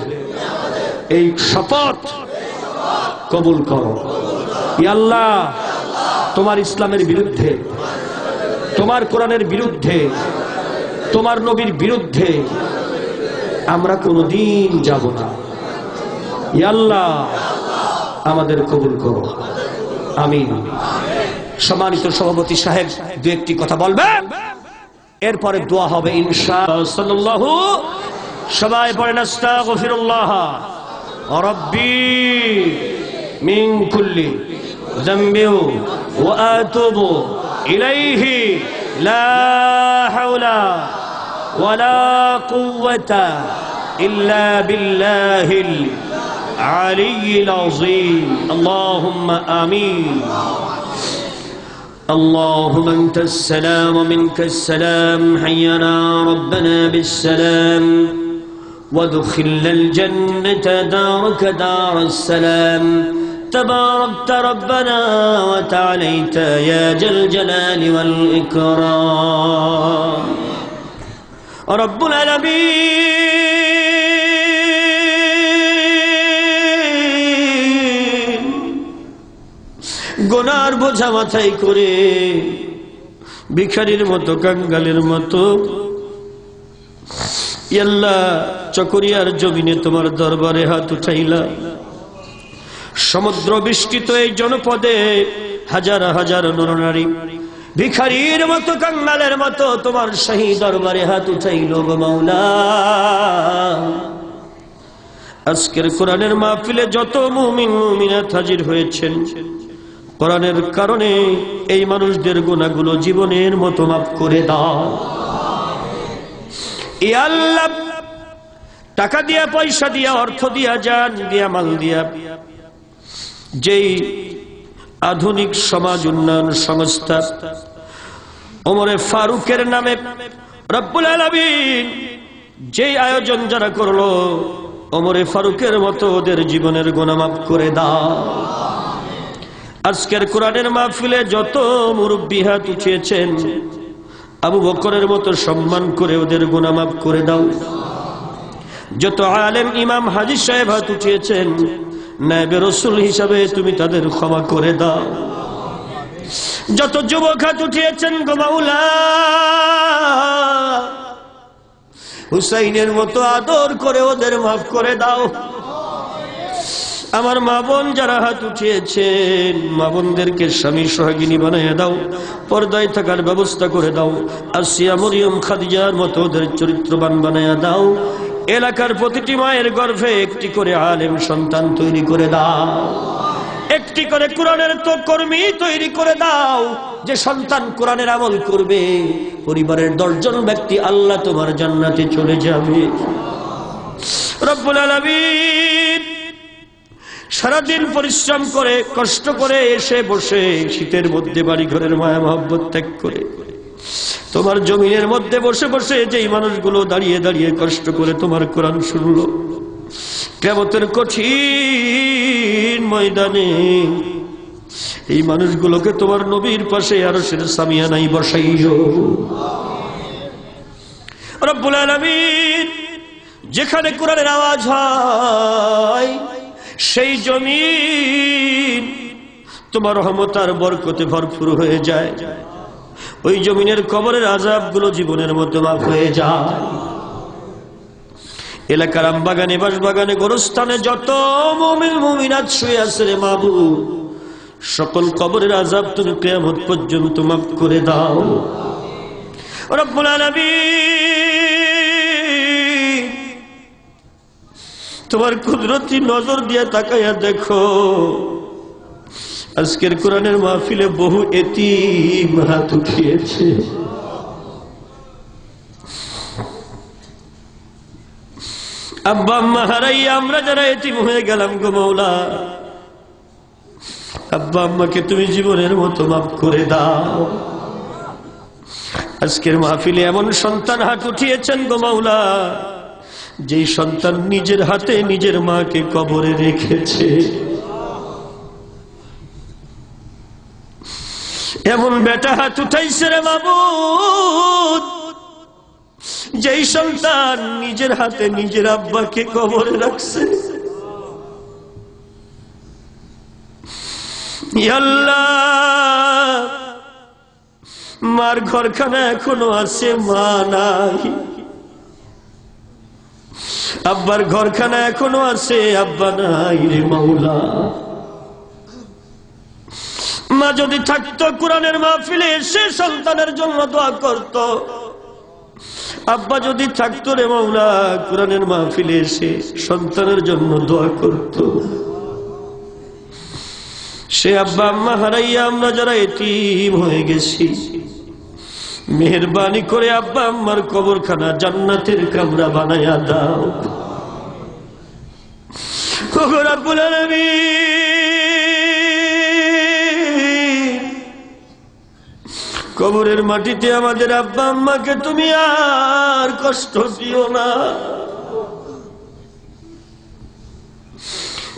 এই শপথ কবুল করো। ইয়া আল্লাহ, তোমার ইসলামের বিরুদ্ধে, তোমার কোরআনের বিরুদ্ধে, তোমার নবীর বিরুদ্ধে আমরা কোনদিন যাব না। ইয়া আল্লাহ, আমাদের কবুল করো। আমিন। সম্মানিত সভাপতি সাহেব দু একটি কথা বলবেন, এরপরে দোয়া হবে ইনশাআল্লাহ। সাল্লাল্লাহু, সবাই পড়েন আস্তাগফিরুল্লাহ রাব্বি মিন কুল্লি যামবি ওয়া আতুবু ইলাইহি লা হাওলা ওয়ালা কুওয়াতা ইল্লা বিল্লাহিল আলিয়্যিল আযীম। আল্লাহুম্মা আমিন। اللهم انت السلام ومنك السلام، حينا ربنا بالسلام وادخلنا الجنة دارك دار السلام. تباركت ربنا وتعاليت يا ذا الجلال والإكرام. رب العالمين গুনার বোঝা মাথায় করে ভিখারির মতো, কাঙ্গালের মতো আল্লাহ চকরিয়ার জমিনে তোমার দরবারে হাত উঠাইলাম। সমুদ্র বিস্তৃত এই জনপদে হাজার হাজার নরনারী ভিখারির মতো, কাঙ্গালের মতো তোমার শাহী দরবারে হাত উঠাইল গো মাওলা। আজকের কোরআনের মাহফিলে যত মুমিন মুমিনাত হাজির হয়েছেন, কোরআনের কারণে এই মানুষদের গুনাহগুলো জীবনের মতো মাফ করে দাও। ইয়া আল্লাহ, টাকা দিয়া, পয়সা দিয়া, অর্থ দিয়া, জান দিয়া, মাল দিয়া যেই আধুনিক সমাজ উন্নয়ন সংস্থা ওমরে ফারুকের নামে রব্বুল আলামিন যেই আয়োজন যারা করলো, ওমরে ফারুকের মতো ওদের জীবনের গুনাহ মাফ করে দাও। আজকের কোরআনের মাহফিলে যত মুরব্বি হাত উঠিয়েছেন, আবু বকরের মতো সম্মান করে ওদের গুনাহ মাফ করে দাও। যত আলেম, ইমাম, হাজী সাহেব হাত উঠিয়েছেন, নায়েবে রাসূল হিসাবে তুমি তাদের ক্ষমা করে দাও। যত যুবক হাত উঠিয়েছেন গো মাওলা, হুসাইনের মতো আদর করে ওদের মাফ করে দাও। আমার মা বোন যারা হাত উঠিয়েছেন, মা বোনদেরকে স্বামী সোহাগিনী বানাইয়া দাও, পর্দায় থাকার ব্যবস্থা করে দাও। আসিয়া, মরিয়ম, খাদিজার মতো ওদের চরিত্রবান বানাইয়া দাও। এলাকার প্রতিটি মায়ের গর্ভে একটি করে আলেম সন্তান তৈরি করে দাও, একটি করে কোরআনের তো কর্মী তৈরি করে দাও, যে সন্তান কোরআনের আমল করবে, পরিবারের 10 জন ব্যক্তি আল্লাহ তোমার জান্নাতে চলে যাবে। রব্বুল আলামিন সারাদিন পরিশ্রম করে কষ্ট করে এসে বসে শীতের মধ্যে বাড়ি ঘরের মায়া মহব্বত ত্যাগ করে তোমার জমিনের মধ্যে বসে বসে যেই মানুষগুলো দাঁড়িয়ে দাঁড়িয়ে কষ্ট করে তোমার কোরআন শুনলো, কিয়ামতের কঠিন ময়দানে এই মানুষগুলোকে তোমার নবীর পাশে আরশের সামিয়ানায় বসাইও। রব্বুল আলামিন যেখানে কোরআনের আওয়াজ হয় সেই জমিন তোমার রহমত আর বরকতে ভরপুর হয়ে যায়। ওই জমিনের কবরের আযাবগুলো জীবনের মতো মাফ হয়ে যায়। এলাকার আমবাগানে, বাঁশবাগানে, গোরস্থানে যত মুমিন মুমিনাত শুয়ে আছে রে মাবুদ, সকল কবরের আযাব তুমি কিয়ামত পর্যন্ত মাফ করে দাও। রব্বুল আলামিন তোমার কুদরতি নজর দিয়ে তাকাইয়া দেখো, আজকের কোরআনের মাহফিলে বহু এতিম হাত উঠিয়েছে। আব্বা আম্মা হারাইয়া আমরা যারা এতিম হয়ে গেলাম গো মওলা, আব্বা আম্মাকে তুমি জীবনের মতো মাফ করে দাও। আজকের মাহফিলে এমন সন্তান হাত উঠিয়েছেন গো মওলা, যেই সন্তান নিজের হাতে নিজের মাকে কবরে রেখেছে। এমন বেটা হাত উঠাইছে রে মাবুদ, যেই সন্তান নিজের হাতে নিজের আব্বাকে কবরে রাখছে। ইয়া আল্লাহ, মার ঘরখানা এখনো আছে, মা নাই। আব্বার ঘরখানা এখনো আছে, আব্বা নাই রে মাওলা। মা যদি থাকতো কোরআনের মাহফিলে এসে সন্তানের জন্য দোয়া করত, আব্বা যদি থাকতো রে মাওলা কোরআনের মাহফিলে এসে সন্তানের জন্য দোয়া করত। সে আব্বা আম্মা হারাইয়া আমরা যারা এতিম হয়ে গেছি, মেহেরবানি করে আব্বা আম্মার কবরখানা জান্নাতের কামরা বানায়া দাও। ওগো রব্বুল আলামিন, কবরের মাটিতে আমাদের আব্বা আম্মাকে তুমি আর কষ্ট দিও না।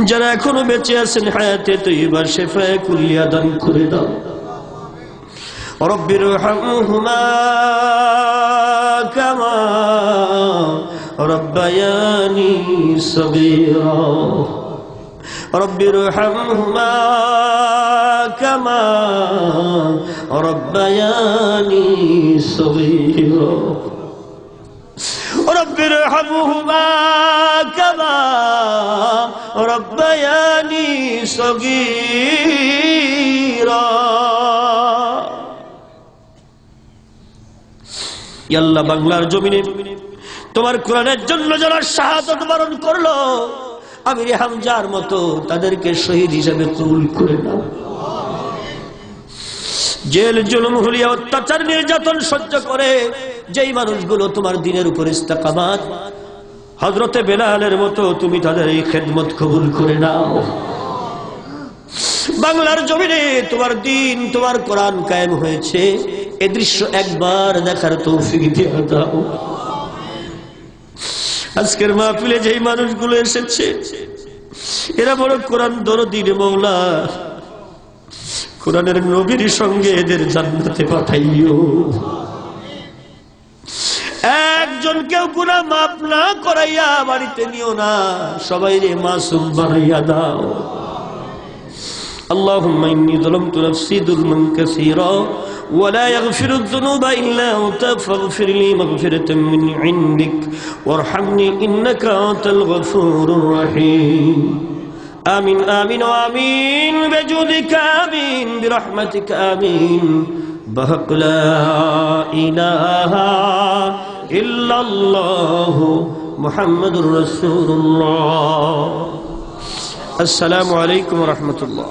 যারা এখনো বেঁচে আছেন হায়াতে তৈয়বা শেফায়ে কুল্লিয়া দান করে দাও। রব্বিরহামহুমা কামা রব্বায়ানি সগীরা, রব্বিরহামহুমা কামা রব্বায়ানি সগীরা, রব্বিরহামহুমা কামা রব্বায়ানি সগীরা। ইয়া আল্লাহ, বাংলার জমিনে তোমার কোরআনের জন্য যারা শাহাদাত বরণ করলো, আমির হামজার মতো তাদেরকে শহীদ হিসেবে কবুল করে নাও। জেল, জুলুম, হুলিয়া, অত্যাচার, নির্যাতন সহ্য করে যেই মানুষগুলো তোমার দ্বীনের উপর ইস্তেকামাত, হযরতে বেলালের মতো তুমি তাদের এই খেদমত কবুল করে নাও। বাংলার জমিনে তোমার দ্বীন, তোমার কোরআন কায়েম হয়েছে, এ দৃশ্য একবার দেখার তৌফিক দিয়ে দাও। আজকের মাহফিলে যেই মানুষগুলো এসেছে এরা বড় কোরআন দরদি রে মওলা, কোরআনের নবীর সঙ্গে এদের জান্নাতে পাঠাইও। একজন কেউ গুনাহ মাফ না করাইয়া বাড়িতে নিও না, সবাই রে মাসুম বানাইয়া দাও। আল্লাহুম্মা ইন্নী যালামতু নাফসি যুলমান কাসীরা ওয়া লা ইয়াগফিরুয যুনুবা ইল্লা আনতা ফাগফির লি মাগফিরাতাম মিন ইনদিক ওয়ারহামনি ইন্নাকা আনতাল গফুরুর রহিম। آمين آمين آمين بجودك آمين برحمتك آمين بحق لا إله إلا الله محمد رسول الله. السلام عليكم ورحمة الله.